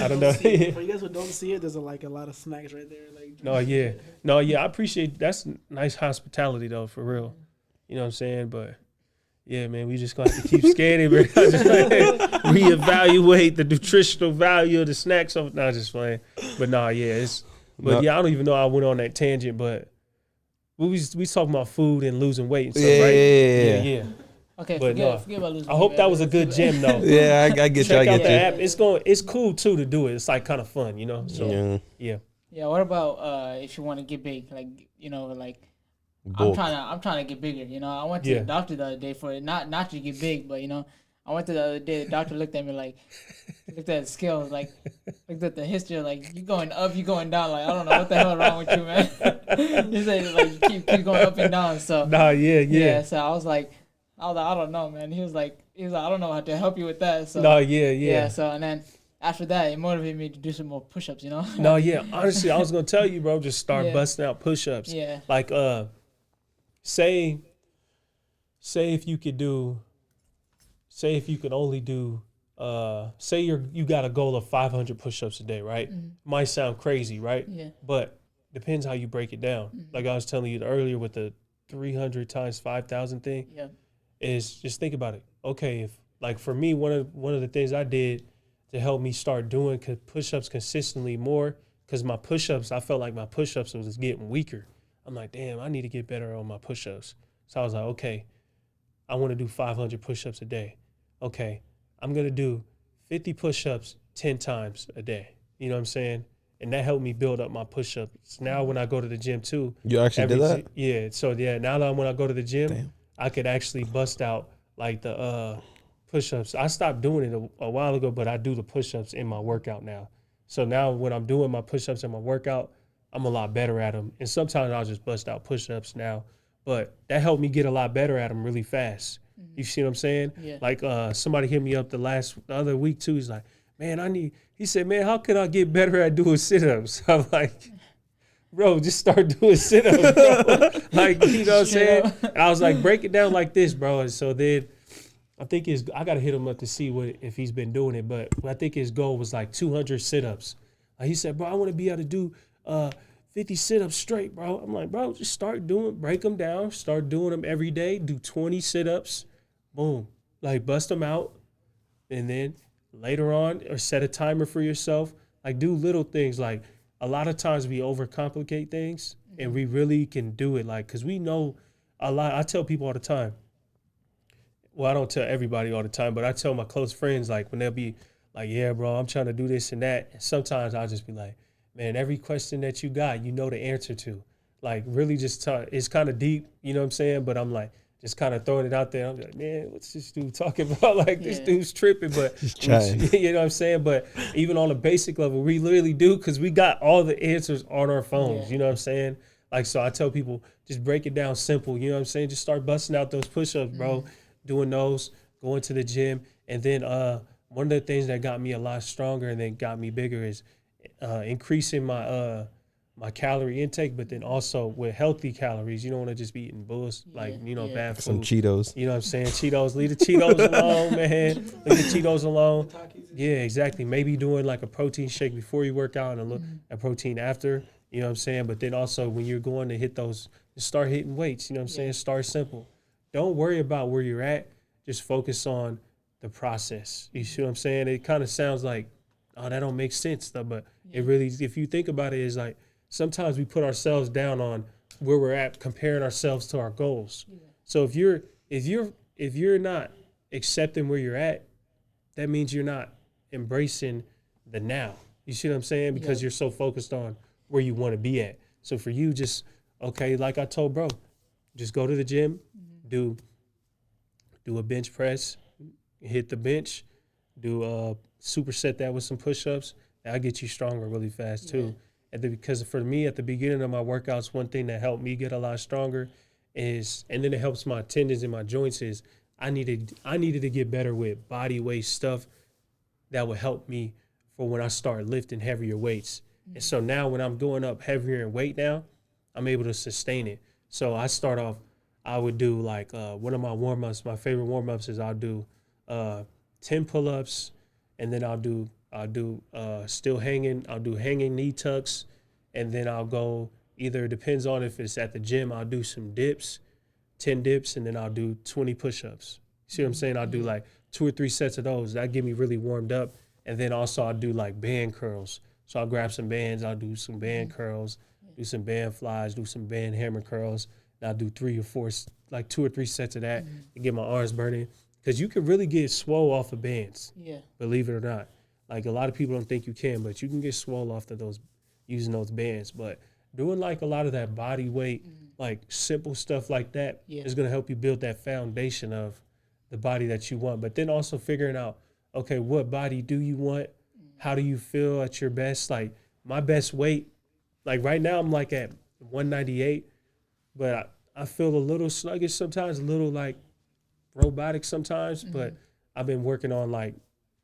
I don't know. For you guys who don't see it, there's a lot of snacks right there. Like, no, yeah. I appreciate that's nice hospitality though, for real. You know what I'm saying? But yeah, man, we just gonna have to keep scanning, man. Just reevaluate the nutritional value of the snacks. Not just playing, but yeah, I don't even know I went on that tangent, but we talking about food and losing weight and stuff, right? Yeah. Okay, but forget about losing weight. I hope that was a good gym though. Yeah, I get you. Check out the app. It's cool too to do it. It's like kind of fun, you know. So yeah. What about if you want to get big, like, you know, like bulk. I'm trying to get bigger. You know, I went to the doctor the other day for it, not to get big, but you know, I went to the other day. The doctor looked at me like, looked at the scales, like, looked at the history, like, you going up, you going down. Like, I don't know what the hell is wrong with you, man. He said like you keep going up and down. So yeah. So I was like, I don't know, man. He was like, I don't know how to help you with that. So yeah. So and then after that, it motivated me to do some more push-ups, you know. Honestly, I was gonna tell you, bro, just start busting out push-ups. Yeah. Like say if you could only do say you got a goal of 500 push-ups a day, right? Mm-hmm. Might sound crazy, right? Yeah. But depends how you break it down. Mm-hmm. Like I was telling you earlier with the 300 times 5,000 thing. Yeah. Is just think about it. Okay, if like for me, one of the things I did to help me start doing push-ups consistently more, because my push-ups, I felt like my push-ups was getting weaker. I'm like, damn, I need to get better on my push-ups. So I was like, okay, I want to do 500 push-ups a day. Okay, I'm going to do 50 push-ups 10 times a day. You know what I'm saying? And that helped me build up my push-ups. Now when I go to the gym too. You actually did that? Yeah. So now that when I go to the gym, I could actually bust out like the push-ups. I stopped doing it a while ago, but I do the push-ups in my workout now. So now when I'm doing my push-ups in my workout, I'm a lot better at them. And sometimes I'll just bust out push-ups now. But that helped me get a lot better at them really fast. Mm-hmm. You see what I'm saying? Yeah. Like somebody hit me up the other week too. He's like, man, he said, man, how can I get better at doing sit-ups? I'm like, bro, just start doing sit-ups, bro. Like, you know what I'm saying? And I was like, break it down like this, bro. And so then I think I got to hit him up to see if he's been doing it. But I think his goal was like 200 sit-ups. Like he said, bro, I want to be able to do 50 sit-ups straight, bro. I'm like, bro, just break them down. Start doing them every day. Do 20 sit-ups. Boom. Like, bust them out. And then later on, or set a timer for yourself. Like, do little things. Like, a lot of times we overcomplicate things, and we really can do it. Like, because we know a lot. I tell people all the time. Well, I don't tell everybody all the time, but I tell my close friends, like, when they'll be like, yeah, bro, I'm trying to do this and that. And sometimes I'll just be like, man, every question that you got, you know the answer to. Like, really just it's kind of deep, you know what I'm saying? But I'm like, just kind of throwing it out there. I'm like, man, what's this dude talking about? Like, this dude's tripping, but you know what I'm saying? But even on a basic level, we literally do, because we got all the answers on our phones. You know what I'm saying? Like, so I tell people, just break it down simple. You know what I'm saying? Just start busting out those push-ups, bro. Doing those, going to the gym. And then one of the things that got me a lot stronger and then got me bigger is increasing my my calorie intake, but then also with healthy calories. You don't want to just be eating bad food. Some Cheetos. You know what I'm saying? Cheetos. Leave the Cheetos alone, man. Leave the Cheetos alone. Yeah, exactly. Maybe doing like a protein shake before you work out and a protein after, you know what I'm saying? But then also when you're going to hit those, start hitting weights, you know what I'm saying? Start simple. Don't worry about where you're at. Just focus on the process. You see what I'm saying? It kind of sounds like, oh, that don't make sense though, but it really, if you think about it, is like sometimes we put ourselves down on where we're at, comparing ourselves to our goals. Yeah. So if you're not accepting where you're at, that means you're not embracing the now. You see what I'm saying? Because you're so focused on where you want to be at. So for you, just, okay, like I told bro, just go to the gym, do a bench press, hit the bench, do a superset that with some push-ups. That'll get you stronger really fast too. And because for me, at the beginning of my workouts, one thing that helped me get a lot stronger is, and then it helps my tendons and my joints, is I needed to get better with body weight stuff that would help me for when I start lifting heavier weights. And so now when I'm going up heavier in weight now, I'm able to sustain it. So I start off, I would do like one of my warm-ups, my favorite warm-ups is I'll do 10 pull-ups, and then I'll do still hanging, I'll do hanging knee tucks, and then I'll go, either, it depends on if it's at the gym, I'll do some dips, 10 dips, and then I'll do 20 push-ups. See what I'm saying? I'll do like 2 or 3 sets of those. That get me really warmed up. And then also I'll do like band curls. So I'll grab some bands, I'll do some band curls, do some band flies, do some band hammer curls. And I'll do 3 or 4, like 2 or 3 sets of that to get my arms burning. Because you can really get swole off of bands, believe it or not. Like a lot of people don't think you can, but you can get swole off of those, using those bands. But doing like a lot of that body weight, like simple stuff like that is going to help you build that foundation of the body that you want. But then also figuring out, okay, what body do you want? How do you feel at your best? Like my best weight, like right now I'm like at 198, but I feel a little sluggish sometimes, a little like robotic sometimes, but I've been working on like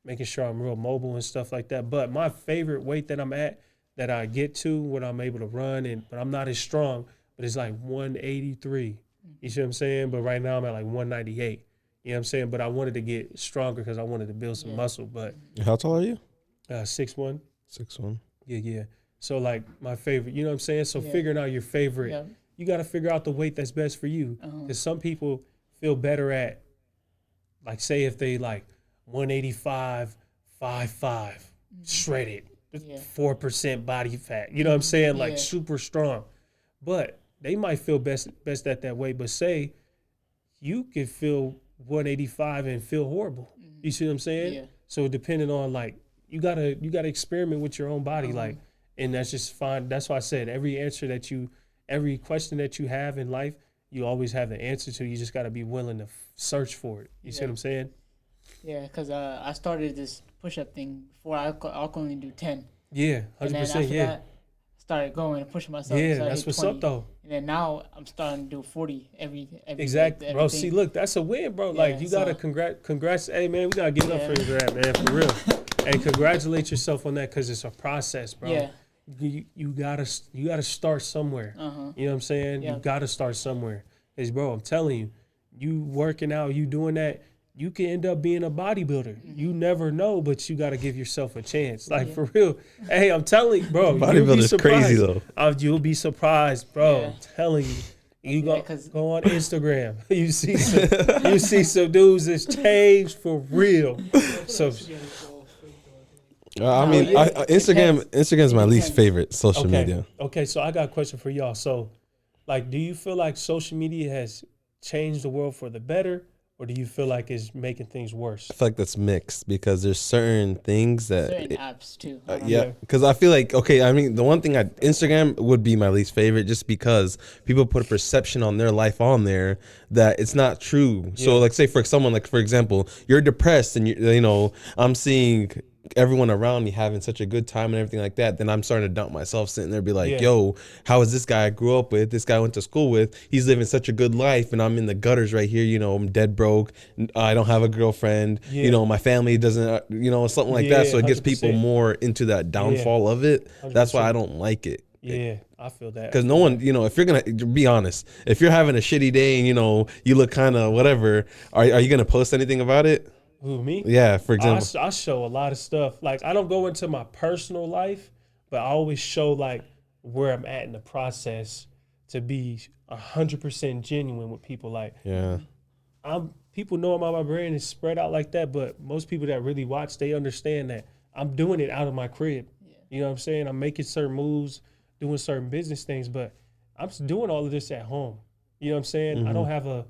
making sure I'm real mobile and stuff like that. But my favorite weight that I'm at, that I get to when I'm able to run, but I'm not as strong, but it's like 183. You see what I'm saying? But right now I'm at like 198. You know what I'm saying? But I wanted to get stronger because I wanted to build some muscle. But how tall are you? 6'1". 6'1". Yeah. So like my favorite, you know what I'm saying? So figuring out your favorite, you got to figure out the weight that's best for you. Because some people feel better at, like say if they like 185, 5'5", shredded, 4% body fat. You know what I'm saying? Like super strong. But they might feel best at that weight. But say you could feel 185 and feel horrible. You see what I'm saying? Yeah. So depending on like, you gotta experiment with your own body, like, and that's just fine. That's why I said every question that you have in life, you always have the answer to. You just gotta be willing to search for it. You see what I'm saying? Yeah, because I started this push-up thing before. I could only do 10. Yeah, 100%. And then after that, started going and pushing myself. Yeah, that's what's 20. Up though. And then now I'm starting to do 40 every exactly, bro. See, look, that's a win, bro. Yeah, like you gotta congrats. Hey man, we gotta give it up for you, man, for real. And congratulate yourself on that because it's a process, bro. Yeah. You gotta start somewhere. You know what I'm saying? Yeah. You gotta start somewhere. Cause bro, I'm telling you, you working out, you doing that, you can end up being a bodybuilder. You never know, but you got to give yourself a chance. Like, for real. Hey, I'm telling you, bro. Bodybuilder's crazy, though. You'll be surprised, bro. I'm telling you. You go on Instagram. You see some dudes that's changed for real. So, Instagram's my least favorite social media. Okay, so I got a question for y'all. So, like, do you feel like social media has changed the world for the better? Or do you feel like it's making things worse? I feel like that's mixed because there's certain things that... Certain apps, too. Because I feel like, the one thing Instagram would be my least favorite just because people put a perception on their life on there that it's not true. Yeah. So, like, say for someone, like, for example, you're depressed and, I'm seeing everyone around me having such a good time and everything like that, then I'm starting to dump myself, sitting there be like, yo, how is this guy I grew up with, this guy I went to school with, he's living such a good life and I'm in the gutters right here, I'm dead broke, I don't have a girlfriend, my family doesn't, something like that. So it gets 100%. People more into that downfall of it. 100%. That's why I don't like it. Yeah, I feel that. Because no one, if you're going to be honest, if you're having a shitty day and, you look kind of whatever, are you going to post anything about it? Who, me? Yeah, for example. I show a lot of stuff. Like, I don't go into my personal life, but I always show, like, where I'm at in the process to be 100% genuine with people. Like, Yeah. People know my brand is spread out like that, but most people that really watch, they understand that I'm doing it out of my crib. Yeah. You know what I'm saying? I'm making certain moves, doing certain business things, but I'm just doing all of this at home. You know what I'm saying? Mm-hmm. I don't have a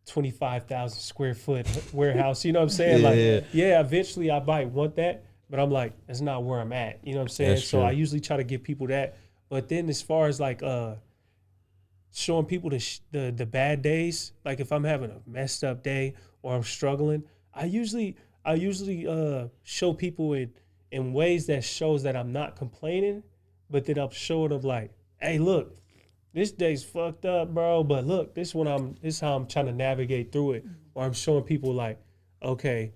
25,000 square foot warehouse. You know what I'm saying? Eventually I might want that, but I'm like, that's not where I'm at. You know what I'm saying? So I usually try to give people that. But then as far as like showing people the bad days, like if I'm having a messed up day or I'm struggling, I usually show people in ways that shows that I'm not complaining, but then I'm showing them like, hey, look, this day's fucked up, bro, but look, this is how I'm trying to navigate through it. Or I'm showing people like, okay,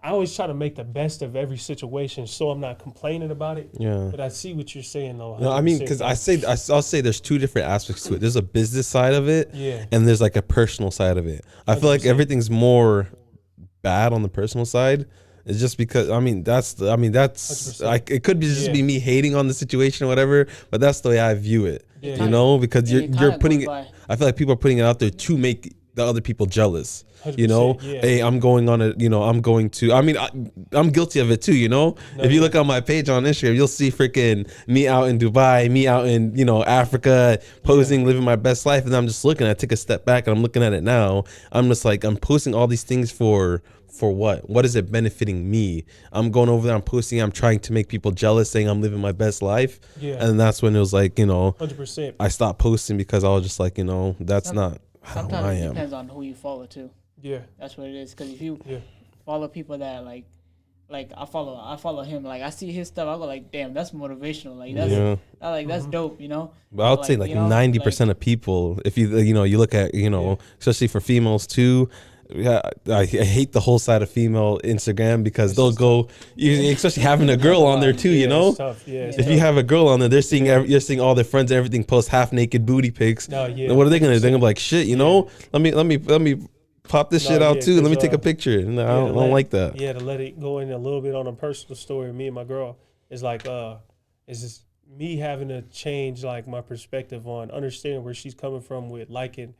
I always try to make the best of every situation, so I'm not complaining about it. Yeah. But I see what you're saying, though. No, I mean, because I'll say there's two different aspects to it. There's a business side of it, and there's like a personal side of it. I feel like everything's more bad on the personal side. It's just because that's like it could be just be me hating on the situation or whatever, but that's the way I view it. Yeah. You know, because you're putting it. I feel like people are putting it out there to make the other people jealous. You know, hey, I'm going on I'm going to. I mean, I'm guilty of it too. You know, if you look on my page on Instagram, you'll see freaking me out in Dubai, me out in Africa, posing, living my best life, and I'm just looking. I take a step back and I'm looking at it now. I'm just like, I'm posting all these things for what? What is it benefiting me? I'm going over there, I'm posting, I'm trying to make people jealous, saying I'm living my best life. Yeah. And that's when it was like, 100%. I stopped posting because I was just like, that's not how I am. Sometimes it depends on who you follow too. Yeah. That's what it is. Because if you follow people that like I follow him, like I see his stuff, I go like, damn, that's motivational. Like that's dope, But I would say like 90% of people, if you look at, especially for females too. Yeah, I hate the whole side of female Instagram because they'll go, especially having a girl on there too. It's tough. Yeah, if you have a girl on there, you're seeing all their friends and everything post half naked booty pics. No, yeah. And what are they gonna do? They're gonna be like, shit, let me pop this shit out too. Let me take a picture. And I don't like that. Yeah, to let it go in a little bit on a personal story. Me and my girl is like, it's just me having to change like my perspective on understanding where she's coming from with liking.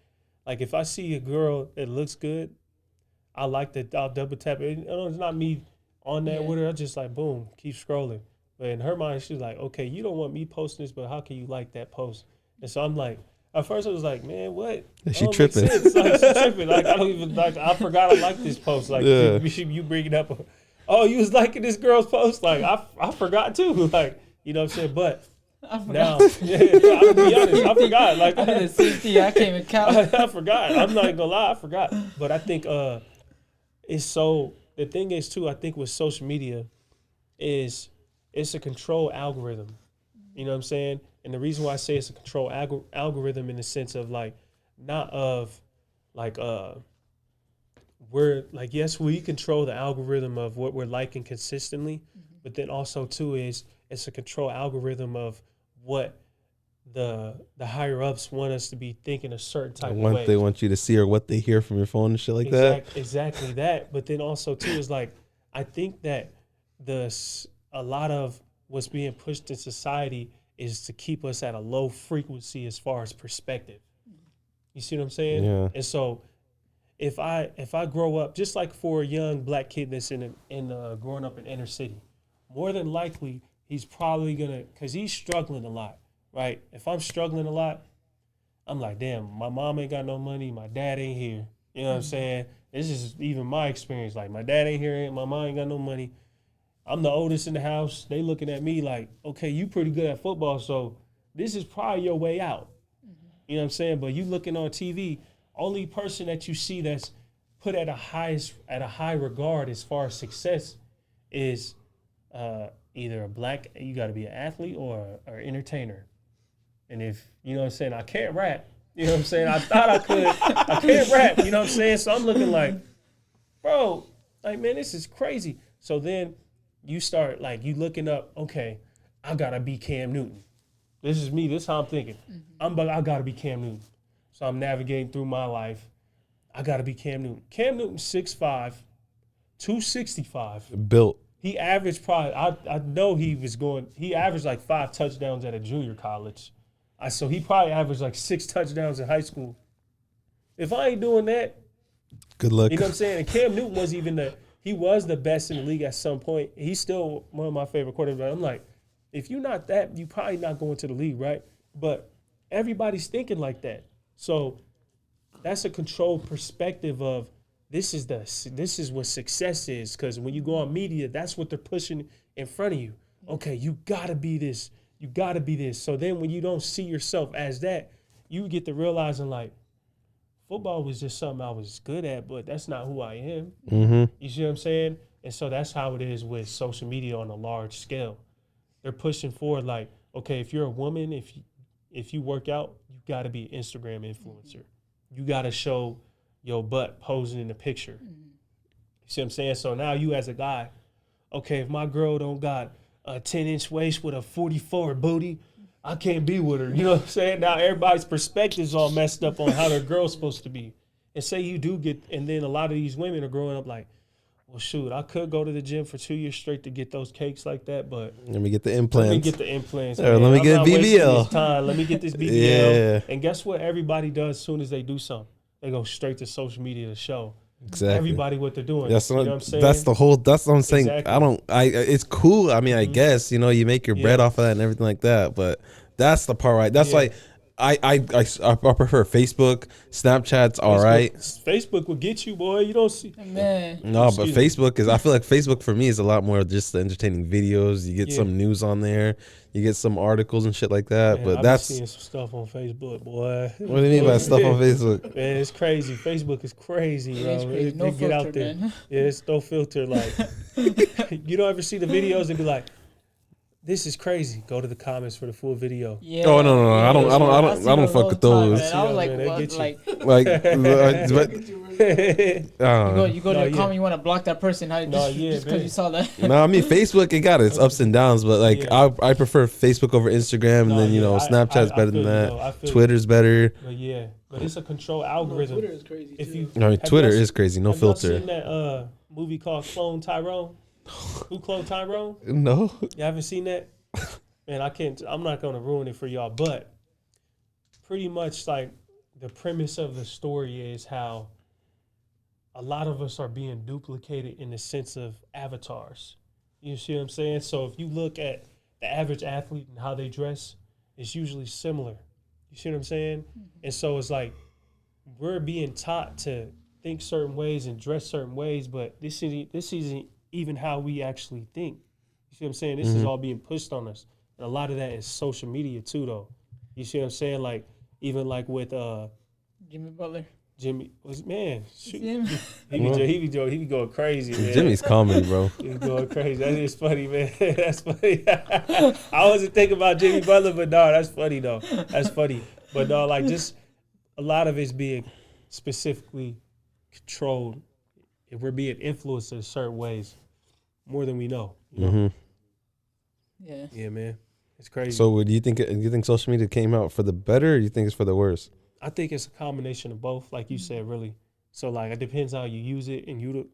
Like, if I see a girl that looks good, I like that. I'll double tap it. It's not me on that with her. I just like, boom, keep scrolling. But in her mind, she's like, okay, you don't want me posting this, but how can you like that post? And so I'm like, at first I was like, man, what? She tripping. Like, she tripping. Like, I don't even like. I forgot I like this post. Like, you bring it up. Oh, you was liking this girl's post? Like, I forgot too. Like, you know what I'm saying? But. I forgot. Now, I'll be honest. I forgot. Like, I did the same thing. I can't even count. I forgot. I'm not gonna lie. I forgot. But I think it's so. The thing is too. I think with social media, is it's a control algorithm. You know what I'm saying? And the reason why I say it's a control algorithm in the sense of like, not of like we're like, yes, we control the algorithm of what we're liking consistently, but then also too is it's a control algorithm of what the higher ups want us to be thinking a certain type of way. They want you to see or what they hear from your phone and shit like that. Exactly that. But then also too is like, I think that a lot of what's being pushed in society is to keep us at a low frequency as far as perspective. You see what I'm saying? Yeah. And so if I grow up just like for a young black kid that's in growing up in inner city, more than likely he's probably gonna, cause he's struggling a lot, right? If I'm struggling a lot, I'm like, damn, my mom ain't got no money, my dad ain't here. You know what I'm saying? This is even my experience. Like, my dad ain't here, my mom ain't got no money. I'm the oldest in the house. They looking at me like, okay, you pretty good at football, so this is probably your way out. You know what I'm saying? But you looking on TV, only person that you see that's put at a high regard as far as success is either a black, you got to be an athlete or an entertainer. And if, you know what I'm saying, I can't rap. You know what I'm saying? I thought I could. I can't rap. You know what I'm saying? So I'm looking like, bro, like, man, this is crazy. So then you start, like, you looking up, okay, I got to be Cam Newton. This is me. This is how I'm thinking. I got to be Cam Newton. So I'm navigating through my life. I got to be Cam Newton. Cam Newton's 6'5", 265. Built. He averaged probably, I know he averaged like 5 touchdowns at a junior college. So he probably averaged like 6 touchdowns in high school. If I ain't doing that, good luck. You know what I'm saying? And Cam Newton was he was the best in the league at some point. He's still one of my favorite quarterbacks. I'm like, if you're not that, you probably not going to the league, right? But everybody's thinking like that. So that's a controlled perspective of this is what success is. Because when you go on media, that's what they're pushing in front of you. Okay, you gotta be this. You gotta be this. So then when you don't see yourself as that, you get to realizing like, football was just something I was good at, but that's not who I am. Mm-hmm. You see what I'm saying? And so that's how it is with social media on a large scale. They're pushing forward like, okay, if you're a woman, if you work out, you got to be an Instagram influencer. You got to show your butt posing in the picture. You see what I'm saying? So now you as a guy, okay, if my girl don't got a 10-inch waist with a 44 booty, I can't be with her. You know what I'm saying? Now everybody's perspective's all messed up on how their girl's supposed to be. And say you do get, and then a lot of these women are growing up like, well, shoot, I could go to the gym for 2 years straight to get those cakes like that, but let me get the implants. Let me get the implants. Or let me get BBL. Let me get this BBL. Yeah. And guess what? Everybody does as soon as they do something. They go straight to social media to show everybody what they're doing. That's you know what I'm saying? That's what I'm saying. Exactly. It's cool. I mean, I guess, you make your bread off of that and everything like that, but that's the part, right? That's like, I prefer Facebook. Snapchat's all right. Facebook will get you, boy. You don't see. Man. No, but Facebook I feel like Facebook for me is a lot more just the entertaining videos. You get some news on there. You get some articles and shit like that. Man, but that's seeing some stuff on Facebook, boy. What do you mean by stuff on Facebook? Man, it's crazy. Facebook is crazy, bro. It's crazy. No filter, get out there. Man. Yeah, it's no filter. Like, you don't ever see the videos and be like, this is crazy. Go to the comments for the full video. Yeah. Oh no. I don't fuck with those. I was like, what? You go to the comment, you want to block that person, just because you saw that. No, I mean Facebook, it got its ups and downs, but like I prefer Facebook over Instagram, and then Snapchat's better than that. Twitter's better. But it's a controlled algorithm. Twitter is crazy. Twitter is crazy. No filter. Have you seen that movie called Clone Tyrone? Who cloned Tyrone? No. You haven't seen that? Man, I'm not going to ruin it for y'all, but pretty much like the premise of the story is how a lot of us are being duplicated in the sense of avatars. You see what I'm saying? So if you look at the average athlete and how they dress, it's usually similar. You see what I'm saying? And so it's like we're being taught to think certain ways and dress certain ways, but this isn't even how we actually think. You see what I'm saying? This is all being pushed on us. And a lot of that is social media too, though. You see what I'm saying? Like, even like with Jimmy Butler. He be going crazy, man. Jimmy's comedy, bro. He's going crazy. That is funny, man. That's funny. I wasn't thinking about Jimmy Butler, but no, that's funny though. That's funny. But no, like just a lot of it's being specifically controlled. If we're being influenced in certain ways, more than we know. You know? Yeah. Yeah, man. It's crazy. So, do you think social media came out for the better, or do you think it's for the worse? I think it's a combination of both, like you said, really. So, like, it depends how you use it and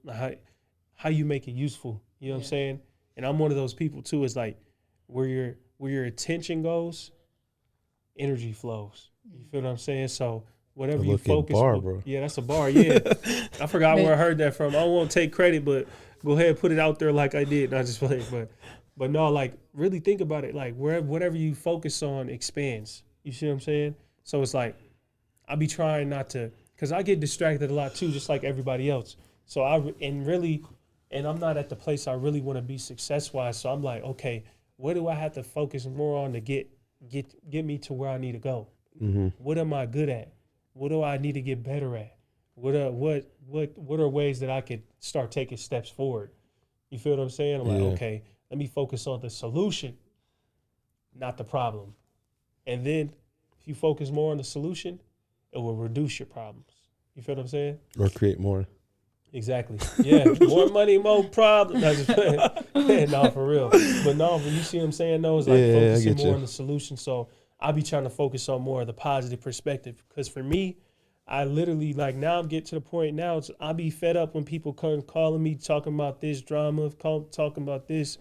how you make it useful. You know what I'm saying? And I'm one of those people too. Is like where your attention goes, energy flows. You feel what I'm saying? So. Whatever you focus on. Bro. Yeah, that's a bar. Yeah. I forgot where I heard that from. I won't take credit, but go ahead and put it out there like I did. Not just playing. But no, like really think about it. Like whatever you focus on expands. You see what I'm saying? So it's like I be trying not to, because I get distracted a lot too, just like everybody else. So I'm not at the place I really want to be success-wise. So I'm like, okay, what do I have to focus more on to get me to where I need to go? Mm-hmm. What am I good at? What do I need to get better at? What are ways that I could start taking steps forward? You feel what I'm saying? I'm like, okay, let me focus on the solution, not the problem. And then if you focus more on the solution, it will reduce your problems. You feel what I'm saying? Or create more. Exactly. Yeah. More money, more problems. No, for real. But no, when you see what I'm saying, though, it's like focusing more on the solution. So I'll be trying to focus on more of the positive perspective. Because for me, I literally, like, now I'm getting to the point now, I be fed up when people come calling me, talking about this drama, talking about this.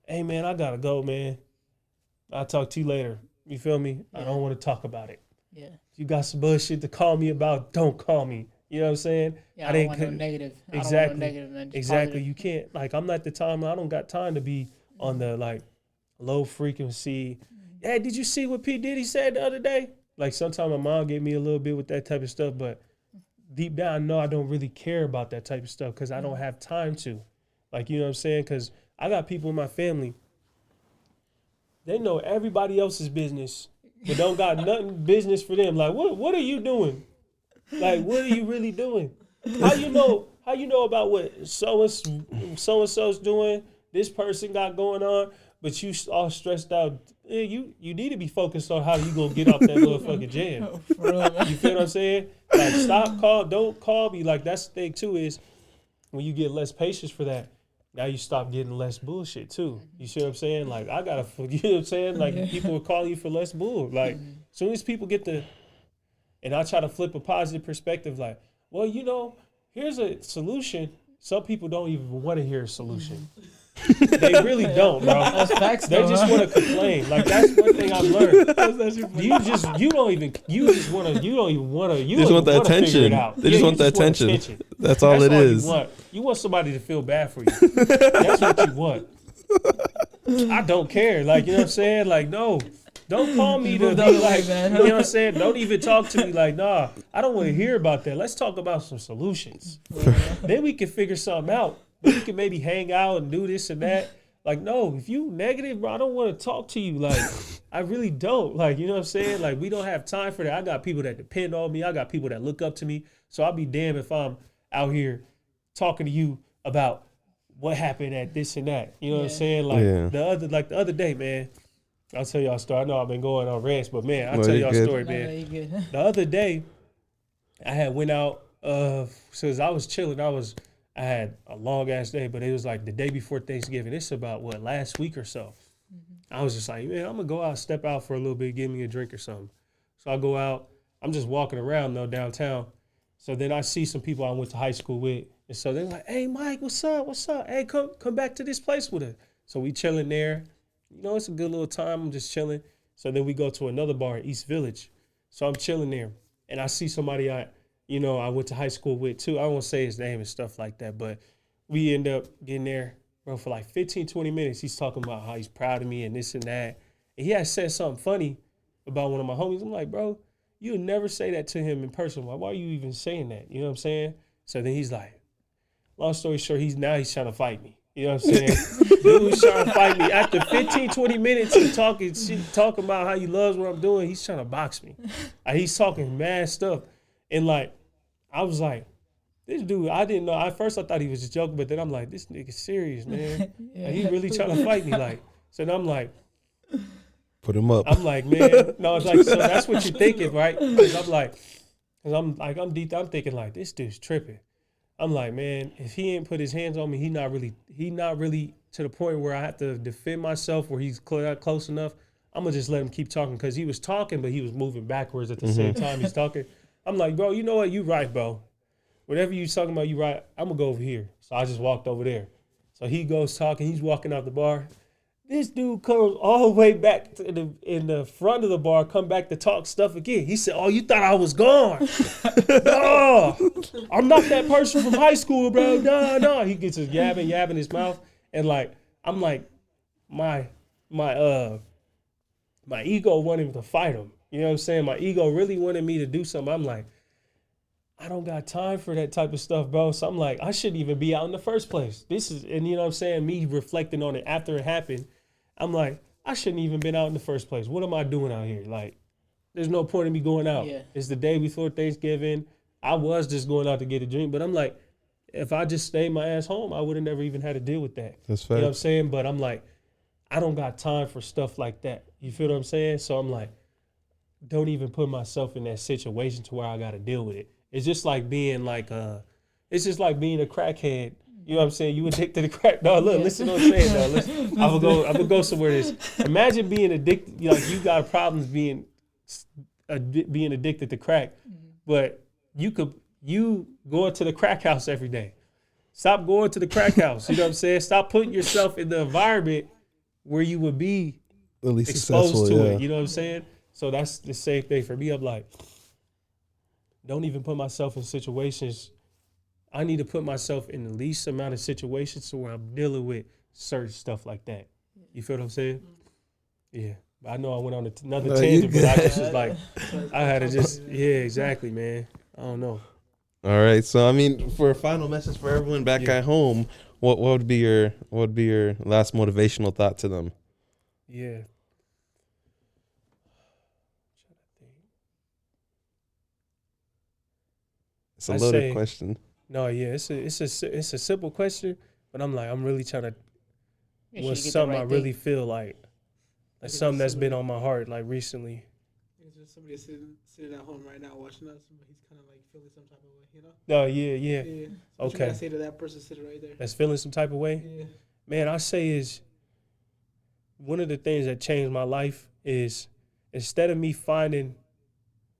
Hey, man, I gotta go, man. I'll talk to you later. You feel me? Yeah. I don't want to talk about it. Yeah. If you got some bullshit to call me about, don't call me. You know what I'm saying? Yeah, I don't want no negative. Exactly. I don't want no negative, man. Exactly. You can't, like, I'm not the time, I don't got time to be on the, like, low frequency. Hey, did you see what P. Diddy said the other day? Like, sometimes my mom gave me a little bit with that type of stuff, but deep down, I know I don't really care about that type of stuff because I don't have time to. Like, you know what I'm saying? Because I got people in my family, they know everybody else's business, but don't got nothing business for them. Like, what are you doing? Like, what are you really doing? How you know about what so-and-so's doing, this person got going on, but you all stressed out. Yeah, you need to be focused on how you gonna get off that motherfucking jam. You feel what I'm saying? Like, don't call me. Like, that's the thing too, is when you get less patience for that, now you stop getting less bullshit too. You see what I'm saying? Like, you know what I'm saying? Like, people will call you for less bull. Like, as soon as people get and I try to flip a positive perspective, like, well, you know, here's a solution. Some people don't even want to hear a solution. They really don't, bro. That's facts, they just want to complain. Like, that's one thing I've learned. You just want the attention. They just want the attention. That's all it is. You want somebody to feel bad for you. That's what you want. I don't care. Like, you know what I'm saying? Like, no. Don't call me to be like, man. You know what I'm saying? Don't even talk to me like, nah, I don't want to hear about that. Let's talk about some solutions. Then we can figure something out. We can maybe hang out and do this and that. Like, no, if you negative, bro, I don't want to talk to you. Like, I really don't. Like, you know what I'm saying? Like, we don't have time for that. I got people that depend on me. I got people that look up to me. So I'll be damned if I'm out here talking to you about what happened at this and that. You know what I'm saying? Like, the other day, man, I'll tell y'all a story. I know I've been going on rants, but, man, I'll tell y'all a story, man. The other day, I had went out, since I was chilling, I had a long ass day, but it was like the day before Thanksgiving. It's about last week or so. I was just like, man, I'm gonna go out, step out for a little bit, give me a drink or something. So I go out. I'm just walking around though downtown. So then I see some people I went to high school with, and so they're like, hey Mike, what's up? What's up? Hey, come back to this place with us. So we chilling there. You know, it's a good little time. I'm just chilling. So then we go to another bar in East Village. So I'm chilling there, and I see somebody I went to high school with too. I won't say his name and stuff like that, but we end up getting there, bro, for like 15, 20 minutes. He's talking about how he's proud of me and this and that. And he had said something funny about one of my homies. I'm like, bro, you would never say that to him in person. Why are you even saying that? You know what I'm saying? So then he's like, long story short, he's trying to fight me. You know what I'm saying? Dude's trying to fight me. After 15, 20 minutes of talking about how he loves what I'm doing, he's trying to box me. He's talking mad stuff. And like, I was like, this dude, I didn't know. At first I thought he was just joking, but then I'm like, this nigga's serious, man. Like, he really trying to fight me. Like, so then I'm like, put him up. I'm like, man, no, it's like, so that's what you're thinking, right? Because I'm thinking like, this dude's tripping. I'm like, man, if he ain't put his hands on me, he not really to the point where I have to defend myself, where he's close enough. I'm gonna just let him keep talking, because he was talking, but he was moving backwards at the same time he's talking. I'm like, bro, you know what? You right, bro. Whatever you talking about, you right. I'm going to go over here. So I just walked over there. So he goes talking. He's walking out the bar. This dude comes all the way back to in the front of the bar, come back to talk stuff again. He said, oh, you thought I was gone. No, I'm not that person from high school, bro. No. He gets his yabbing in his mouth. And like, I'm like, my ego wanted him to fight him. You know what I'm saying? My ego really wanted me to do something. I'm like, I don't got time for that type of stuff, bro. So I'm like, I shouldn't even be out in the first place. And you know what I'm saying? Me reflecting on it after it happened, I'm like, I shouldn't even been out in the first place. What am I doing out here? Like, there's no point in me going out. Yeah. It's the day before Thanksgiving. I was just going out to get a drink, but I'm like, if I just stayed my ass home, I would have never even had to deal with that. That's fair. You know what I'm saying? But I'm like, I don't got time for stuff like that. You feel what I'm saying? So I'm like, don't even put myself in that situation to where I got to deal with it. It's just like being like it's just like being a crackhead. You know what I'm saying? You addicted to crack. No, look, listen to what I'm saying, though. Listen, I'm gonna go somewhere. Imagine being addicted. Like, you got problems being addicted to crack, but you going to the crack house every day. Stop going to the crack house. You know what I'm saying? Stop putting yourself in the environment where you would be at least exposed to it. You know what I'm saying? So that's the same thing for me. I'm like, don't even put myself in situations. I need to put myself in the least amount of situations to where I'm dealing with certain stuff like that. You feel what I'm saying? Yeah. I know I went on another tangent, but I just was like, I had to just, exactly, man. I don't know. All right. So, I mean, for a final message for everyone back at home, what would be your last motivational thought to them? Yeah. It's a loaded question. No, yeah, it's a simple question, but I'm really trying to. What's something I really feel like something that's been on my heart like recently. It's just somebody sitting at home right now watching us, but he's kind of like feeling some type of way, you know? Oh yeah. What okay. you gotta say to that person sitting right there? That's feeling some type of way. Yeah. Man, I say is one of the things that changed my life is instead of me finding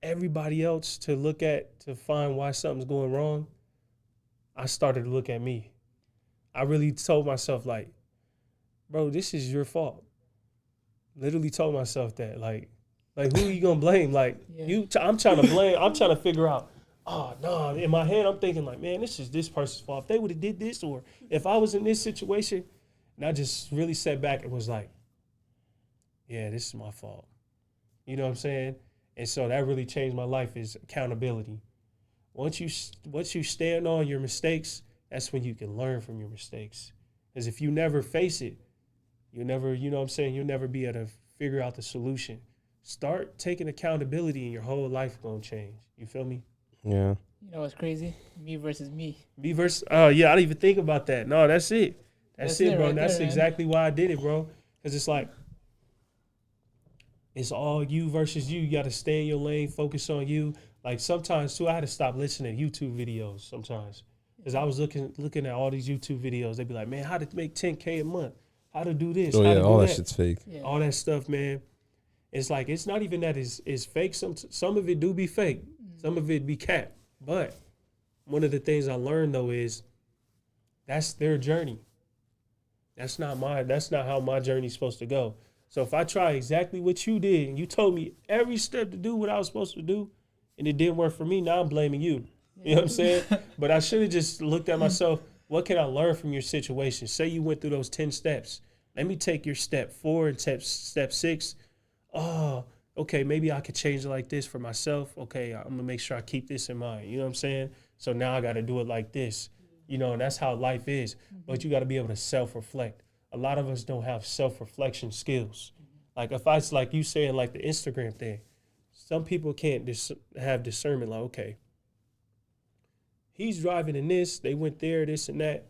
everybody else to look at to find why something's going wrong, I started to look at me. I really told myself like, bro, this is your fault. Literally told myself that like who are you gonna blame? Like I'm trying to blame. I'm trying to figure out. Oh no! In my head, I'm thinking like, man, this is this person's fault. If they would have did this, or if I was in this situation, and I just really sat back and was like, yeah, this is my fault. You know what I'm saying? And so that really changed my life is accountability. Once you stand on your mistakes, that's when you can learn from your mistakes. Because if you never face it, you'll never, you know what I'm saying, you'll never be able to figure out the solution. Start taking accountability and your whole life gonna change. You feel me? Yeah. You know what's crazy? Me versus me. Me versus, oh yeah, I didn't even think about that. No, that's it. That's it, bro. Right That's there, exactly why I did it, bro. Because it's like, it's all you versus you. You got to stay in your lane, focus on you. Like sometimes too, I had to stop listening to YouTube videos sometimes. Because I was looking at all these YouTube videos. They'd be like, man, how to make 10K a month? How to do this? Oh how yeah, to do all that shit's fake. Yeah. All that stuff, man. It's like, it's not even that it's fake. Some of it do be fake. Some of it be cap. But one of the things I learned though is that's their journey. That's not how my journey's supposed to go. So if I try exactly what you did and you told me every step to do what I was supposed to do and it didn't work for me, now I'm blaming you. You know what I'm saying? But I should have just looked at myself, what can I learn from your situation? Say you went through those 10 steps. Let me take your step 4 and step 6. Oh, okay, maybe I could change it like this for myself. Okay, I'm going to make sure I keep this in mind. You know what I'm saying? So now I got to do it like this. You know, and that's how life is. But you got to be able to self-reflect. A lot of us don't have self-reflection skills. Like if I, like you saying, like the Instagram thing, some people can't have discernment like, okay, he's driving in this, they went there, this and that.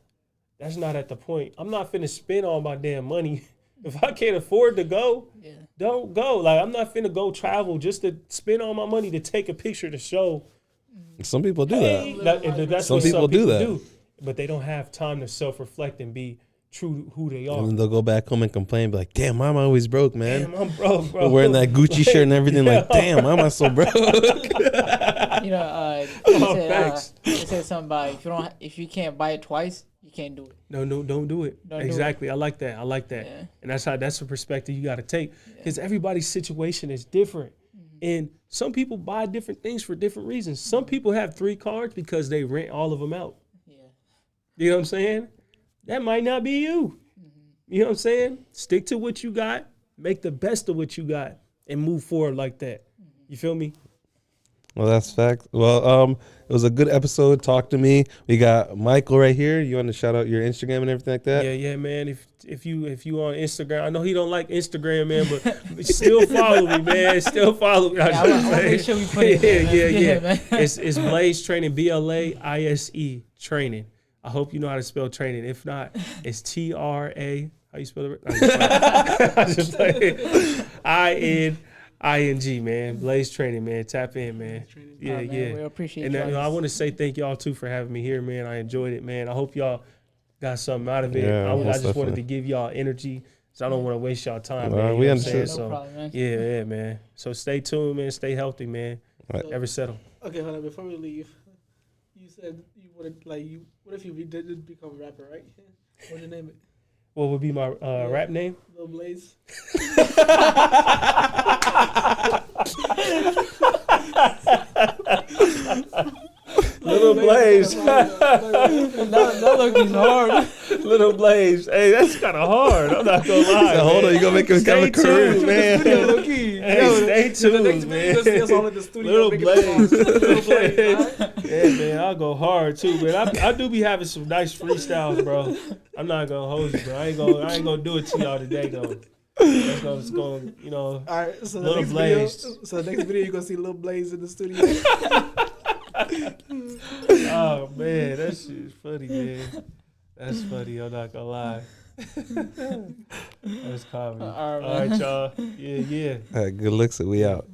That's not at the point. I'm not finna spend all my damn money. If I can't afford to go, don't go. Like I'm not finna go travel just to spend all my money to take a picture to show. Some people do that. That's some what people do that. But they don't have time to self-reflect and be true to who they are. And then they'll go back home and complain, be like, damn, why am I always broke, man? Damn, I'm broke, bro. Wearing that Gucci shirt and everything, like, damn, why am I so broke? You know, they said something about if you can't buy it twice, you can't do it. No, don't do it. Exactly. Do it. I like that. Yeah. And that's a perspective you got to take because everybody's situation is different. And some people buy different things for different reasons. Some people have 3 cars because they rent all of them out. Yeah. You know what I'm saying? That might not be you. You know what I'm saying? Stick to what you got, make the best of what you got, and move forward like that. You feel me? Well, that's fact. Well, it was a good episode. Talk to me. We got Michael right here. You want to shout out your Instagram and everything like that? Yeah, man. If you on Instagram, I know he don't like Instagram, man, but still follow me, man. Still follow me. I want to make sure we put it Yeah. Man. It's Blaise Training, BLAISE Training. I hope you know how to spell training. If not, it's TRA. How you spell it? I just play INING, man. Blaise Training, man. Tap in, man. Yeah. We appreciate it. And I want to say thank y'all too for having me here, man. I enjoyed it, man. I hope y'all got something out of it. Yeah, I just wanted to give y'all energy, so I don't want to waste y'all time, man. We understand. No problem, man. Yeah, man. So stay tuned, man. Stay healthy, man. Right. Never settle. Okay, hold on. Before we leave, you said you would like you. What if you did become a rapper, right? What'd you name it? What would be my rap name? Lil Blaise. Little Blaise. That look is hard. Little Blaise. Hey, that's kind of hard. I'm not gonna lie. So hold on, you gonna make him have a career, man. Hey, stay tuned, man. Little Blaise. Little Blaise. Yeah, man, I'll go hard too, man. I do be having some nice freestyles, bro. I'm not gonna hold you, bro. I ain't gonna do it to y'all today, though. It's gonna, you know. All right, so Little Blaise. So the next video, you're gonna see Lil Blaise in the studio. Oh man, that shit is funny, man. That's funny. I'm not gonna lie. That's comedy. All right, y'all. Yeah. All right, good looks. We out.